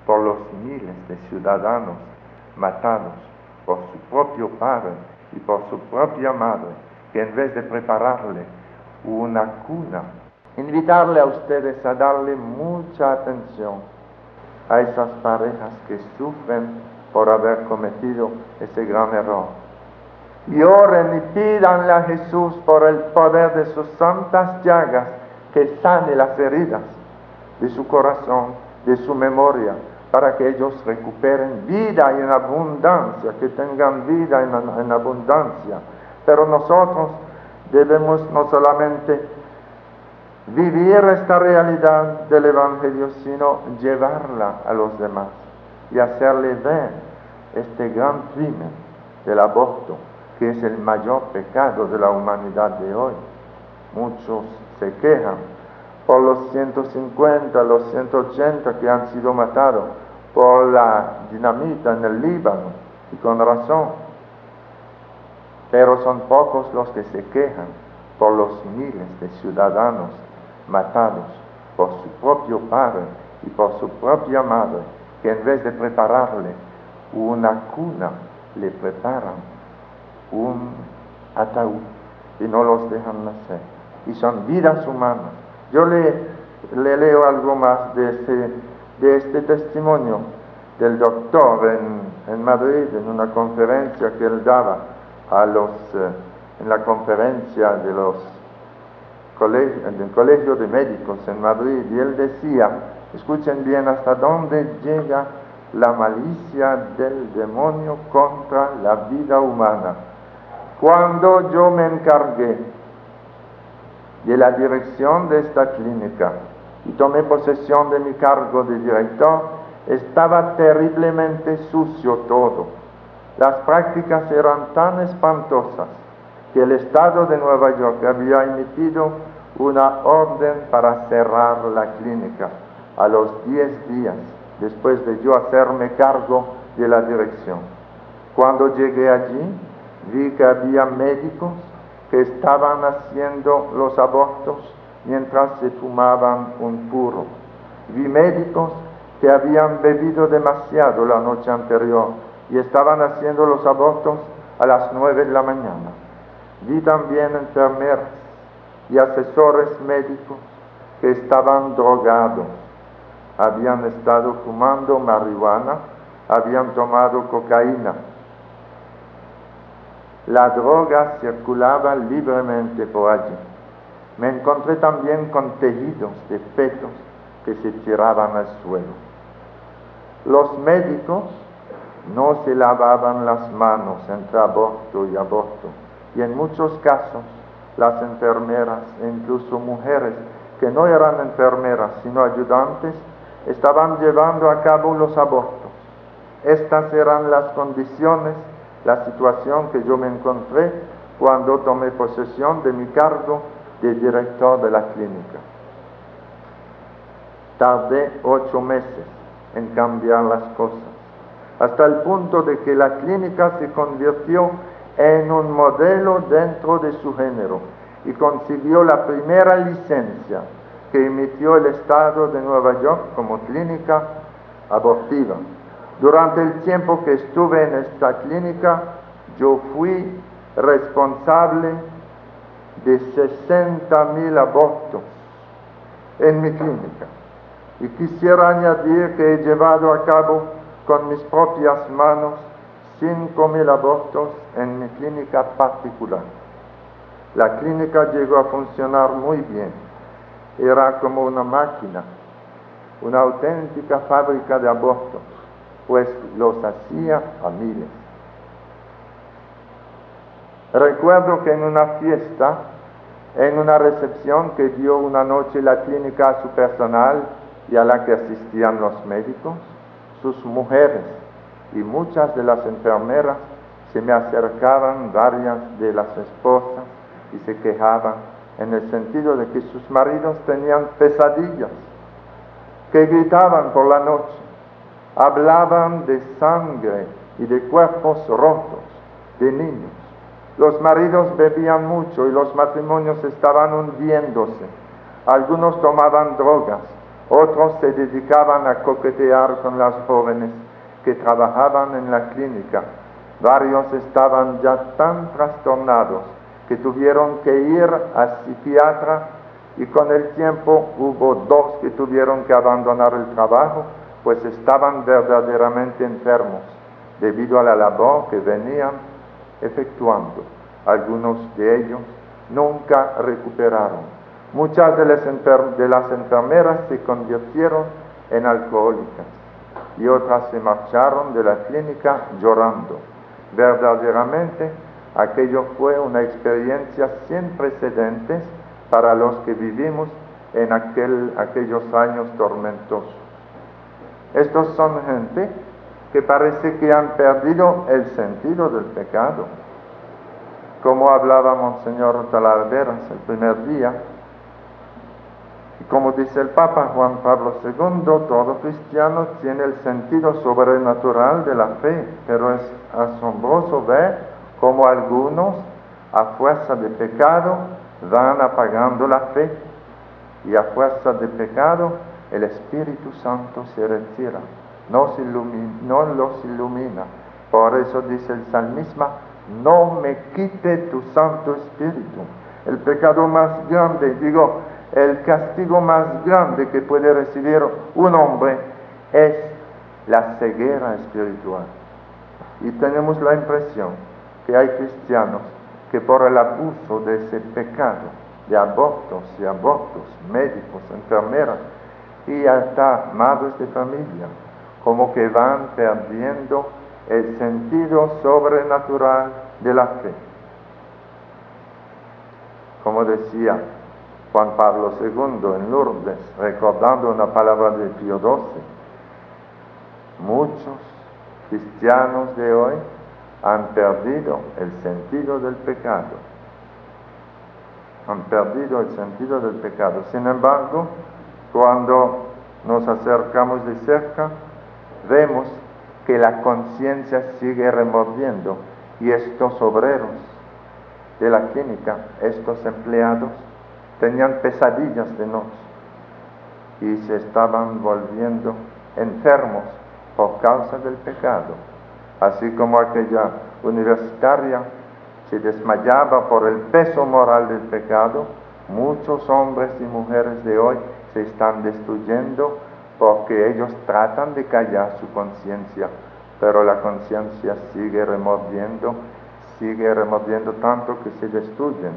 por los miles de ciudadanos matados por su propio padre y por su propia madre, que en vez de prepararle una cuna, invitarle a ustedes a darle mucha atención a esas parejas que sufren por haber cometido ese gran error. Y oren y pídanle a Jesús por el poder de sus santas llagas que sane las heridas de su corazón, de su memoria, para que ellos recuperen vida y en abundancia, que tengan vida en abundancia. Pero nosotros debemos no solamente vivir esta realidad del Evangelio, sino llevarla a los demás y hacerle ver este gran crimen del aborto, que es el mayor pecado de la humanidad de hoy. Muchos se quejan por los 150, los 180 que han sido matados por la dinamita en el Líbano, y con razón. Pero son pocos los que se quejan por los miles de ciudadanos matados por su propio padre y por su propia madre, que en vez de prepararle una cuna, le preparan un ataúd y no los dejan nacer. Y son vidas humanas. Yo le leo algo más de este testimonio del doctor en Madrid, en una conferencia que él daba en la conferencia del Colegio de Médicos en Madrid, y él decía, escuchen bien hasta dónde llega la malicia del demonio contra la vida humana. Cuando yo me encargué de la dirección de esta clínica y tomé posesión de mi cargo de director, estaba terriblemente sucio todo. Las prácticas eran tan espantosas que el Estado de Nueva York había emitido una orden para cerrar la clínica a los 10 días después de yo hacerme cargo de la dirección. Cuando llegué allí, vi que había médicos que estaban haciendo los abortos mientras se fumaban un puro. Vi médicos que habían bebido demasiado la noche anterior y estaban haciendo los abortos a las 9 de la mañana. Vi también enfermeras y asesores médicos que estaban drogados. Habían estado fumando marihuana, habían tomado cocaína. La droga circulaba libremente por allí. Me encontré también con tejidos de fetos que se tiraban al suelo. Los médicos no se lavaban las manos entre aborto y aborto, y en muchos casos las enfermeras e incluso mujeres que no eran enfermeras sino ayudantes estaban llevando a cabo los abortos. Estas eran las condiciones, la situación que yo me encontré cuando tomé posesión de mi cargo de director de la clínica. Tardé 8 meses en cambiar las cosas, hasta el punto de que la clínica se convirtió en un modelo dentro de su género y consiguió la primera licencia que emitió el Estado de Nueva York como clínica abortiva. Durante el tiempo que estuve en esta clínica, yo fui responsable de 60,000 abortos en mi clínica. Y quisiera añadir que he llevado a cabo con mis propias manos 5,000 abortos en mi clínica particular. La clínica llegó a funcionar muy bien. Era como una máquina, una auténtica fábrica de abortos, pues los hacía a miles. Recuerdo que en una fiesta, en una recepción que dio una noche la clínica a su personal y a la que asistían los médicos, sus mujeres y muchas de las enfermeras se me acercaban, varias de las esposas, y se quejaban en el sentido de que sus maridos tenían pesadillas, que gritaban por la noche, hablaban de sangre y de cuerpos rotos, de niños. Los maridos bebían mucho y los matrimonios estaban hundiéndose. Algunos tomaban drogas, otros se dedicaban a coquetear con las jóvenes que trabajaban en la clínica. Varios estaban ya tan trastornados que tuvieron que ir al psiquiatra, y con el tiempo hubo 2 que tuvieron que abandonar el trabajo, pues estaban verdaderamente enfermos debido a la labor que venían efectuando. Algunos de ellos nunca recuperaron. Muchas de las enfermeras se convirtieron en alcohólicas y otras se marcharon de la clínica llorando. Verdaderamente, aquello fue una experiencia sin precedentes para los que vivimos en aquellos años tormentosos. Estos son gente que parece que han perdido el sentido del pecado. Como hablaba Monseñor Talavera el primer día, y como dice el Papa Juan Pablo II, todo cristiano tiene el sentido sobrenatural de la fe, pero es asombroso ver cómo algunos, a fuerza de pecado, van apagando la fe, y a fuerza de pecado el Espíritu Santo se retira, no los ilumina. Por eso dice el salmista: no me quite tu Santo Espíritu. El pecado más grande, el castigo más grande que puede recibir un hombre es la ceguera espiritual. Y tenemos la impresión que hay cristianos que por el abuso de ese pecado, de abortos y abortos, médicos, enfermeras y hasta madres de familia, como que van perdiendo el sentido sobrenatural de la fe. como decía Juan Pablo II en Lourdes, recordando una palabra de Pío XII, muchos cristianos de hoy han perdido el sentido del pecado. Han perdido el sentido del pecado. Sin embargo, cuando nos acercamos de cerca, vemos que la conciencia sigue remordiendo y estos obreros de la clínica, estos empleados, tenían pesadillas de noche y se estaban volviendo enfermos por causa del pecado. Así como aquella universitaria se desmayaba por el peso moral del pecado, muchos hombres y mujeres de hoy se están destruyendo porque ellos tratan de callar su conciencia, pero la conciencia sigue remordiendo tanto que se destruyen.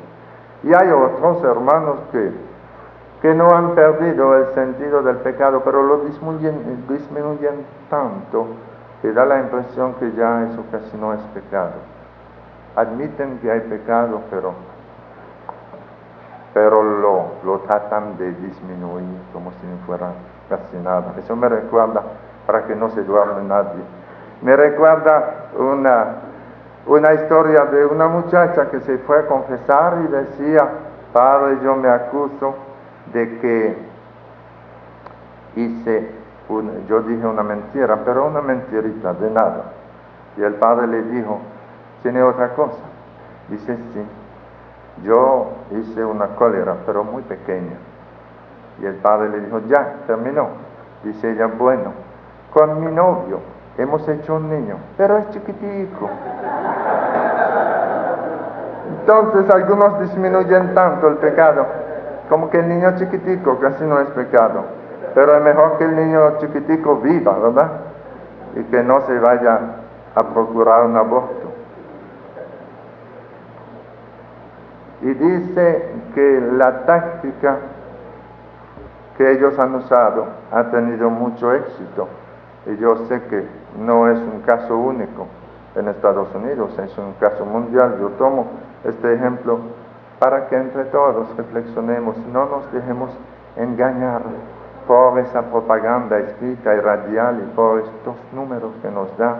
Y hay otros hermanos que no han perdido el sentido del pecado, pero lo disminuyen tanto que da la impresión que ya eso casi no es pecado. Admiten que hay pecado, pero lo tratan de disminuir como si no fuera casi nada. Eso me recuerda, para que no se duerme nadie, me recuerda una historia de una muchacha que se fue a confesar y decía: Padre, yo me acuso de que yo dije una mentira, pero una mentirita de nada. Y el padre le dijo: ¿tiene otra cosa? Dice: sí, yo hice una cólera, pero muy pequeña. Y el padre le dijo: ya, terminó. Dice ella: bueno, con mi novio hemos hecho un niño, pero es chiquitico. Entonces algunos disminuyen tanto el pecado, como que el niño chiquitico casi no es pecado, pero es mejor que el niño chiquitico viva, ¿verdad? Y que no se vaya a procurar un aborto. Y dice que la táctica que ellos han usado ha tenido mucho éxito. Y yo sé que no es un caso único en Estados Unidos, es un caso mundial. Yo tomo este ejemplo para que entre todos reflexionemos, no nos dejemos engañar por esa propaganda escrita y radial y por estos números que nos da.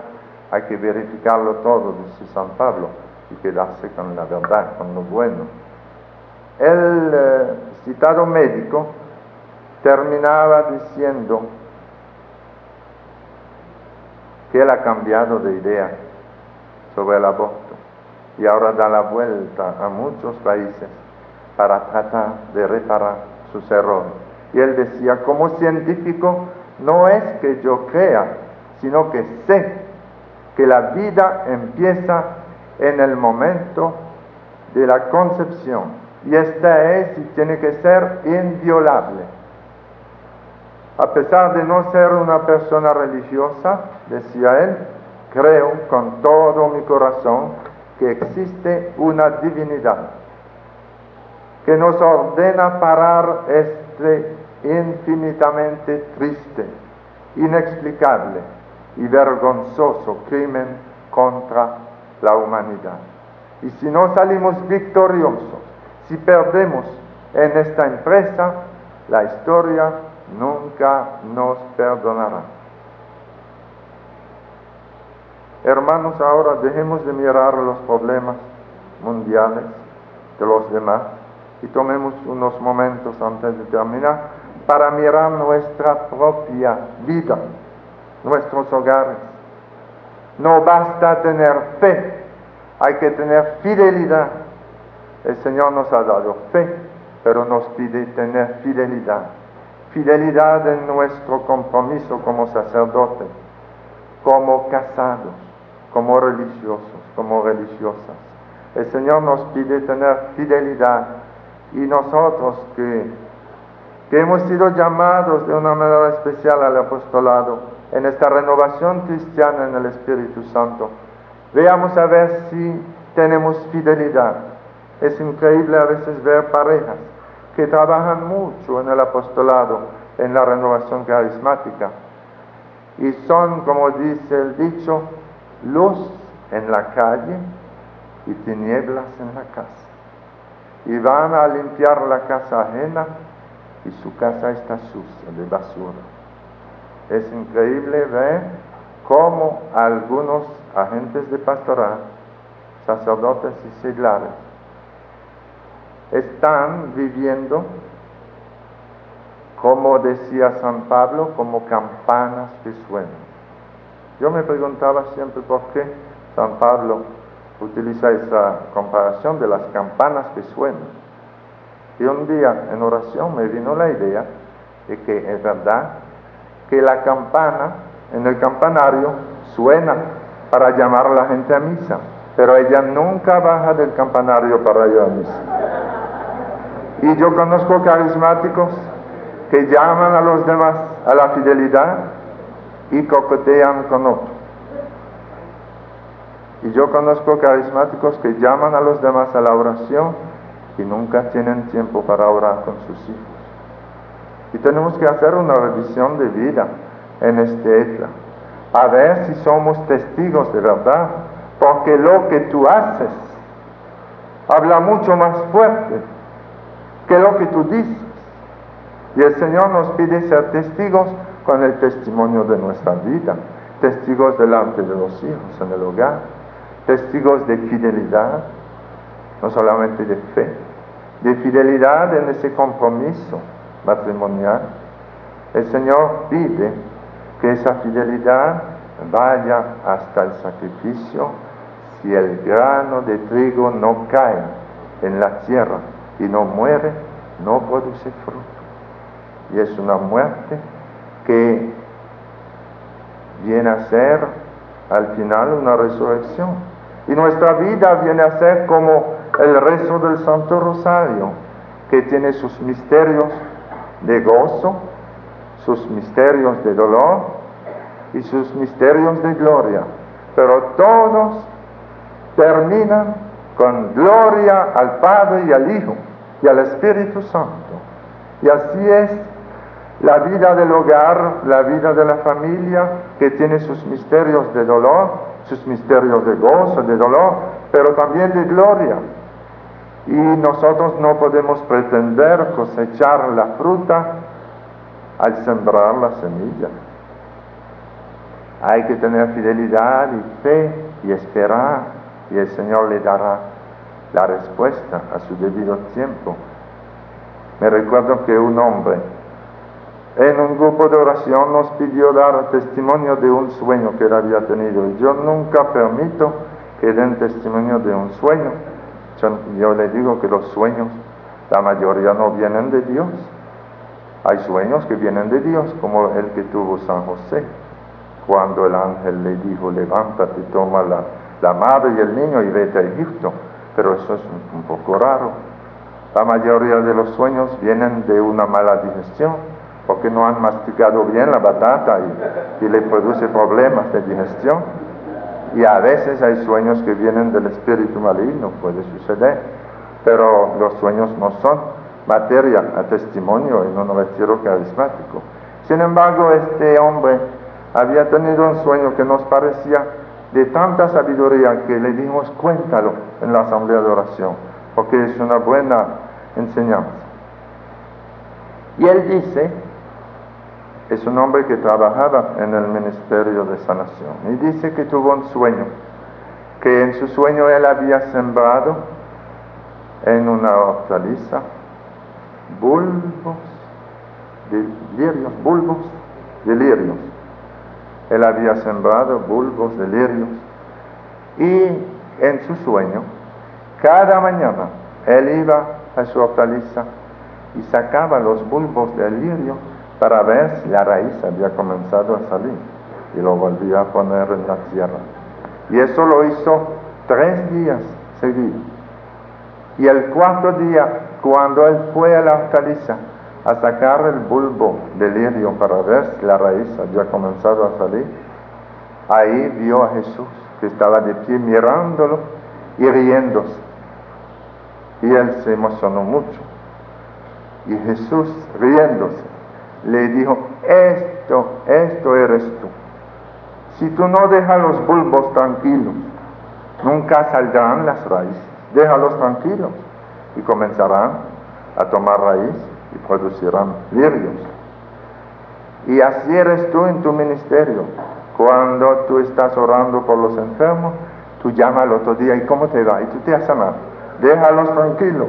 Hay que verificarlo todo, dice San Pablo, y quedarse con la verdad, con lo bueno. El citado médico terminaba diciendo que él ha cambiado de idea sobre el aborto y ahora da la vuelta a muchos países para tratar de reparar sus errores. Y él decía: como científico, no es que yo crea, sino que sé que la vida empieza en el momento de la concepción, y esta es y tiene que ser inviolable. A pesar de no ser una persona religiosa, decía él, creo con todo mi corazón que existe una divinidad que nos ordena parar este infinitamente triste, inexplicable y vergonzoso crimen contra la humanidad. Y si no salimos victoriosos, si perdemos en esta empresa, la historia nunca nos perdonará. Hermanos, ahora dejemos de mirar los problemas mundiales de los demás y tomemos unos momentos antes de terminar para mirar nuestra propia vida, nuestros hogares. No basta tener fe, hay que tener fidelidad. El Señor nos ha dado fe, pero nos pide tener fidelidad. Fidelidad en nuestro compromiso como sacerdotes, como casados, como religiosos, como religiosas. El Señor nos pide tener fidelidad, y nosotros que hemos sido llamados de una manera especial al apostolado, en esta renovación cristiana en el Espíritu Santo, veamos a ver si tenemos fidelidad. Es increíble a veces ver parejas que trabajan mucho en el apostolado, en la renovación carismática, y son, como dice el dicho, luz en la calle y tinieblas en la casa. y van a limpiar la casa ajena y su casa está sucia de basura. Es increíble ver cómo algunos agentes de pastoral, sacerdotes y seglares, están viviendo, como decía San Pablo, como campanas que suenan. Yo me preguntaba siempre por qué San Pablo utiliza esa comparación de las campanas que suenan. Y un día en oración me vino la idea de que es verdad que la campana en el campanario suena para llamar a la gente a misa, pero ella nunca baja del campanario para ir a misa. Y yo conozco carismáticos que llaman a los demás a la fidelidad y coquetean con otros. Y yo conozco carismáticos que llaman a los demás a la oración y nunca tienen tiempo para orar con sus hijos. Y tenemos que hacer una revisión de vida en este ETLA, a ver si somos testigos de verdad, porque lo que tú haces habla mucho más fuerte que lo que tú dices. Y el Señor nos pide ser testigos con el testimonio de nuestra vida, testigos delante de los hijos en el hogar, testigos de fidelidad, no solamente de fe, de fidelidad en ese compromiso matrimonial. El Señor pide que esa fidelidad vaya hasta el sacrificio si el grano de trigo no cae en la tierra y no muere, no produce fruto. Y es una muerte que viene a ser al final una resurrección. Y nuestra vida viene a ser como el rezo del Santo Rosario, que tiene sus misterios de gozo, sus misterios de dolor y sus misterios de gloria. Pero todos terminan con gloria al Padre y al Hijo y al Espíritu Santo. Y así es la vida del hogar, la vida de la familia, que tiene sus misterios de dolor, sus misterios de gozo, de dolor, pero también de gloria. Y nosotros no podemos pretender cosechar la fruta al sembrar la semilla. Hay que tener fidelidad y fe y esperar, y el Señor le dará la respuesta a su debido tiempo. Me recuerdo que un hombre en un grupo de oración nos pidió dar testimonio de un sueño que él había tenido, y yo nunca permito que den testimonio de un sueño. Yo le digo que los sueños, la mayoría no vienen de Dios. Hay sueños que vienen de Dios, como el que tuvo San José, cuando el ángel le dijo: levántate, toma la madre y el niño y vete a Egipto. Pero eso es un poco raro. La mayoría de los sueños vienen de una mala digestión, porque no han masticado bien la batata y le produce problemas de digestión. Y a veces hay sueños que vienen del espíritu maligno, puede suceder, pero los sueños no son materia a testimonio en un retiro carismático. Sin embargo, este hombre había tenido un sueño que nos parecía de tanta sabiduría que le dijimos: cuéntalo en la asamblea de oración, porque es una buena enseñanza. Y él dice, es un hombre que trabajaba en el ministerio de sanación, y dice que tuvo un sueño, que en su sueño él había sembrado en una hortaliza bulbos de lirios. Él había sembrado bulbos de lirios, y en su sueño, cada mañana, él iba a su hortaliza y sacaba los bulbos de lirio para ver si la raíz había comenzado a salir, y lo volvía a poner en la tierra. Y eso lo hizo 3 días seguidos. Y el 4º día, cuando él fue a la hortaliza a sacar el bulbo de lirio para ver si la raíz había comenzado a salir, ahí vio a Jesús, que estaba de pie mirándolo y riéndose. Y él se emocionó mucho. Y Jesús, riéndose, le dijo: esto eres tú. Si tú no dejas los bulbos tranquilos, nunca saldrán las raíces. Déjalos tranquilos. y comenzarán a tomar raíz y producirán lirios. Y así eres tú en tu ministerio. Cuando tú estás orando por los enfermos, tú llamas al otro día, ¿y cómo te va? Y tú te has sanado. Déjalos tranquilos.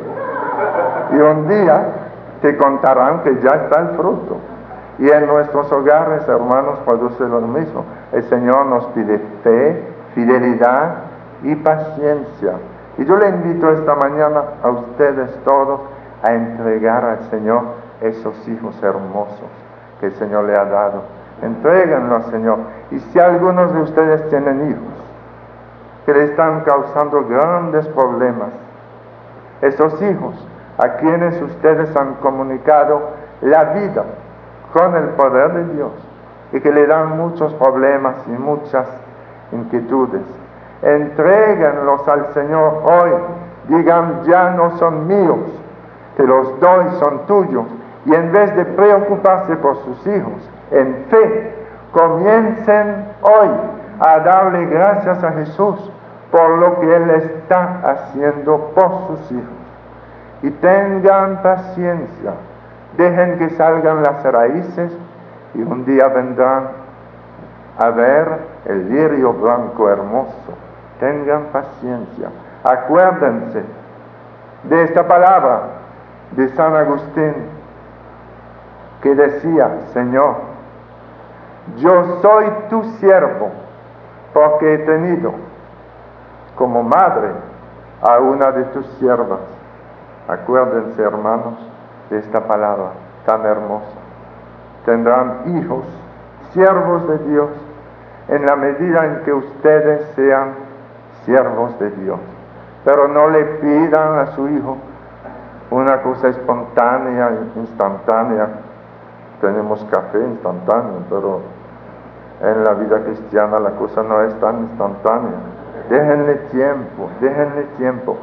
Y un día te contarán que ya está el fruto. Y en nuestros hogares, hermanos, produce lo mismo. El Señor nos pide fe, fidelidad y paciencia. Y yo le invito esta mañana a ustedes todos a entregar al Señor esos hijos hermosos que el Señor le ha dado. Entréguenlo al Señor. Y si algunos de ustedes tienen hijos que le están causando grandes problemas, esos hijos a quienes ustedes han comunicado la vida con el poder de Dios y que le dan muchos problemas y muchas inquietudes, entréguenlos al Señor hoy. Digan, ya no son míos, te los doy, son tuyos. Y en vez de preocuparse por sus hijos, en fe, comiencen hoy a darle gracias a Jesús por lo que Él está haciendo por sus hijos. Y tengan paciencia, dejen que salgan las raíces y un día vendrán a ver el lirio blanco hermoso. Tengan paciencia. Acuérdense de esta palabra de San Agustín que decía, Señor, yo soy tu siervo porque he tenido como madre a una de tus siervas. Acuérdense, hermanos, de esta palabra tan hermosa. Tendrán hijos, siervos de Dios, en la medida en que ustedes sean siervos de Dios. Pero no le pidan a su hijo una cosa espontánea, instantánea. Tenemos café instantáneo, pero en la vida cristiana la cosa no es tan instantánea. Déjenle tiempo.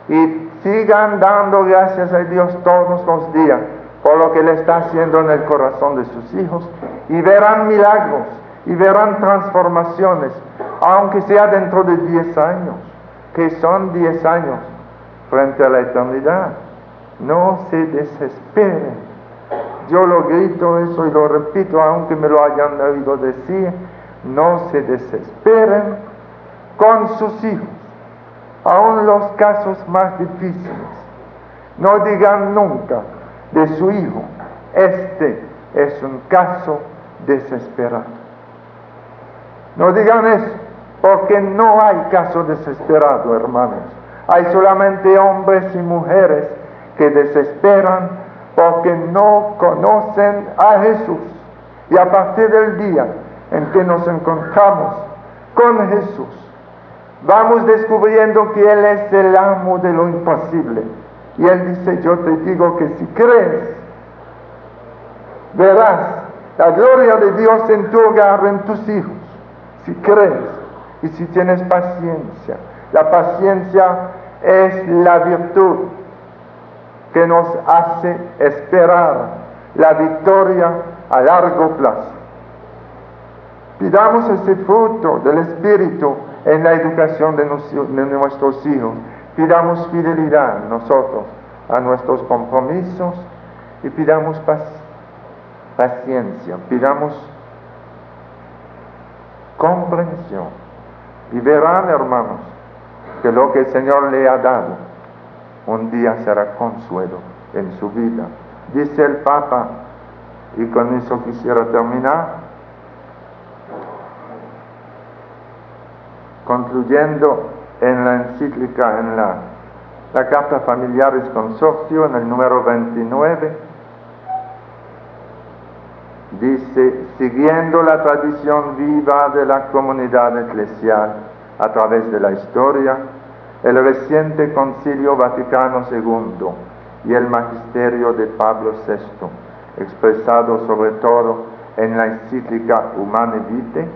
Y sigan dando gracias a Dios todos los días por lo que Él está haciendo en el corazón de sus hijos. Y verán milagros, y verán transformaciones, aunque sea dentro de 10 años, que son 10 años frente a la eternidad. No se desesperen. Yo lo grito eso y lo repito, aunque me lo hayan oído decir, no se desesperen con sus hijos, aun los casos más difíciles. No digan nunca de su hijo, este es un caso desesperado. No digan eso, porque no hay caso desesperado, hermanos. Hay solamente hombres y mujeres que desesperan porque no conocen a Jesús. Y a partir del día en que nos encontramos con Jesús, vamos descubriendo que Él es el amo de lo imposible. Y Él dice, yo te digo que si crees, verás la gloria de Dios en tu hogar, en tus hijos. Si crees y si tienes paciencia. La paciencia es la virtud que nos hace esperar la victoria a largo plazo. Pidamos ese fruto del Espíritu en la educación de nuestros hijos. Pidamos fidelidad nosotros a nuestros compromisos y pidamos paciencia, pidamos comprensión. Y verán, hermanos, que lo que el Señor le ha dado un día será consuelo en su vida. Dice el Papa, y con eso quisiera terminar, concluyendo en la encíclica, en la Carta Familiaris Consortio, en el número 29, dice, siguiendo la tradición viva de la comunidad eclesial a través de la historia, el reciente Concilio Vaticano II y el magisterio de Pablo VI, expresado sobre todo en la encíclica Humanae Vitae,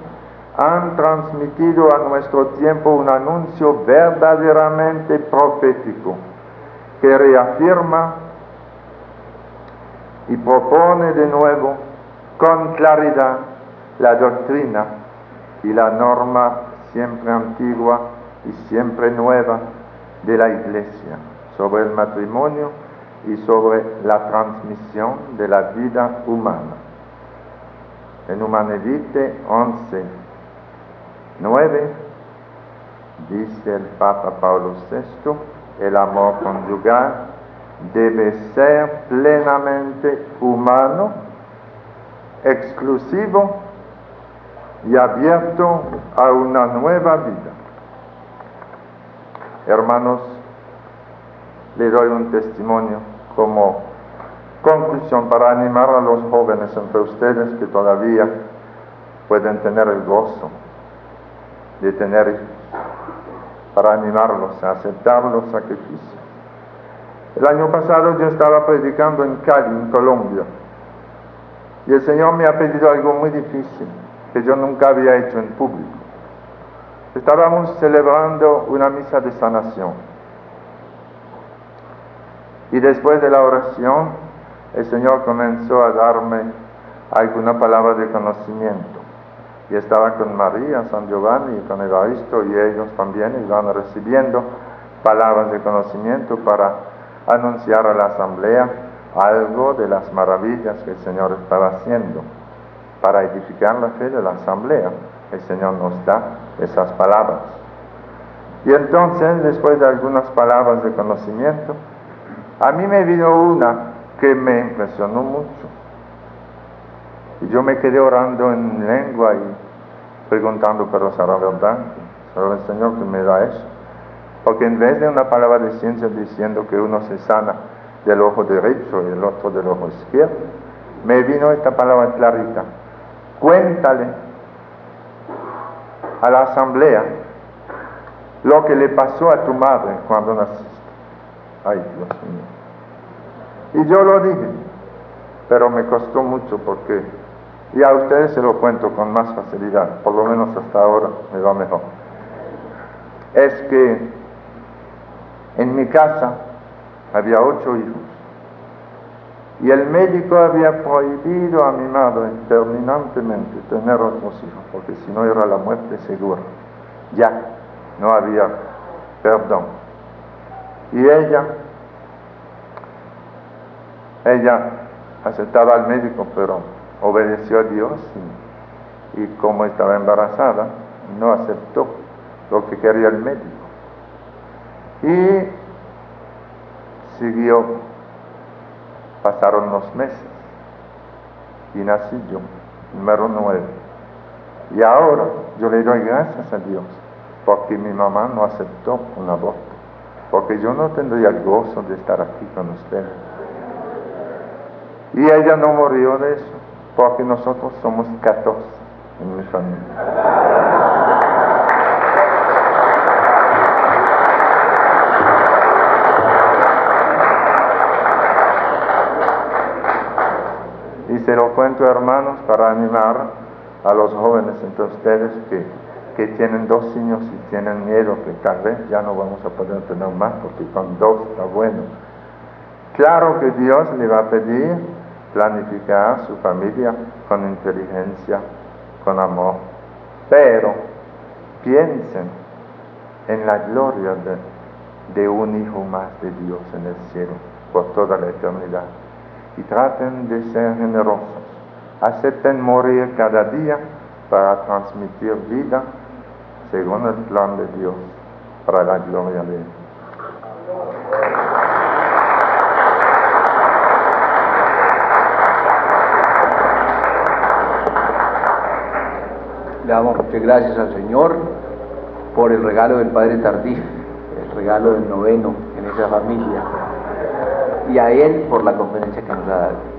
han transmitido a nuestro tiempo un anuncio verdaderamente profético que reafirma y propone de nuevo con claridad la doctrina y la norma siempre antigua y siempre nueva de la Iglesia. sobre el matrimonio y sobre la transmisión de la vida humana. En Humanevitae 11:9 dice el Papa Pablo VI, el amor conyugal debe ser plenamente humano, exclusivo y abierto a una nueva vida. Hermanos, le doy un testimonio como conclusión para animar a los jóvenes entre ustedes que todavía pueden tener el gozo de tener hijos, para animarlos a aceptar los sacrificios. El año pasado yo estaba predicando en Cali, en Colombia, y el Señor me ha pedido algo muy difícil que yo nunca había hecho en público. Estábamos celebrando una misa de sanación, y después de la oración el Señor comenzó a darme alguna palabra de conocimiento, y estaba con María, San Giovanni y con Evaristo, y ellos también iban recibiendo palabras de conocimiento para anunciar a la asamblea algo de las maravillas que el Señor estaba haciendo. Para edificar la fe de la asamblea, el Señor nos da esas palabras. Y entonces, después de algunas palabras de conocimiento, a mí me vino una que me impresionó mucho. Y yo me quedé orando en lengua y preguntando, pero ¿será verdad? ¿Será el Señor que me da eso? Porque en vez de una palabra de ciencia diciendo que uno se sana del ojo derecho y el otro del ojo izquierdo, me vino esta palabra clarita: cuéntale a la asamblea lo que le pasó a tu madre cuando naciste. Ay, Dios mío. Y yo lo dije, pero me costó mucho porque, y a ustedes se lo cuento con más facilidad, por lo menos hasta ahora me va mejor. Es que en mi casa había 8 hijos y el médico había prohibido a mi madre terminantemente tener otros hijos, porque si no era la muerte segura. Ya no había perdón. Y ella aceptaba al médico, pero obedeció a Dios y como estaba embarazada, no aceptó lo que quería el médico. Y siguió, pasaron los meses y nací yo, número 9. Y ahora yo le doy gracias a Dios porque mi mamá no aceptó un aborto, porque yo no tendría el gozo de estar aquí con ustedes. Y ella no murió de eso, porque nosotros somos 14 en mi familia. Y se lo cuento, hermanos, para animar a los jóvenes entre ustedes que tienen 2 niños y tienen miedo que tal vez ya no vamos a poder tener más, porque con 2 está bueno. Claro que Dios le va a pedir planificar su familia con inteligencia, con amor, pero piensen en la gloria de un hijo más de Dios en el cielo por toda la eternidad. Y traten de ser generosos, acepten morir cada día para transmitir vida según el plan de Dios, para la gloria de Él. Le damos muchas gracias al Señor por el regalo del Padre Tardif, el regalo del noveno en esa familia, y a Él por la conferencia que nos ha dado.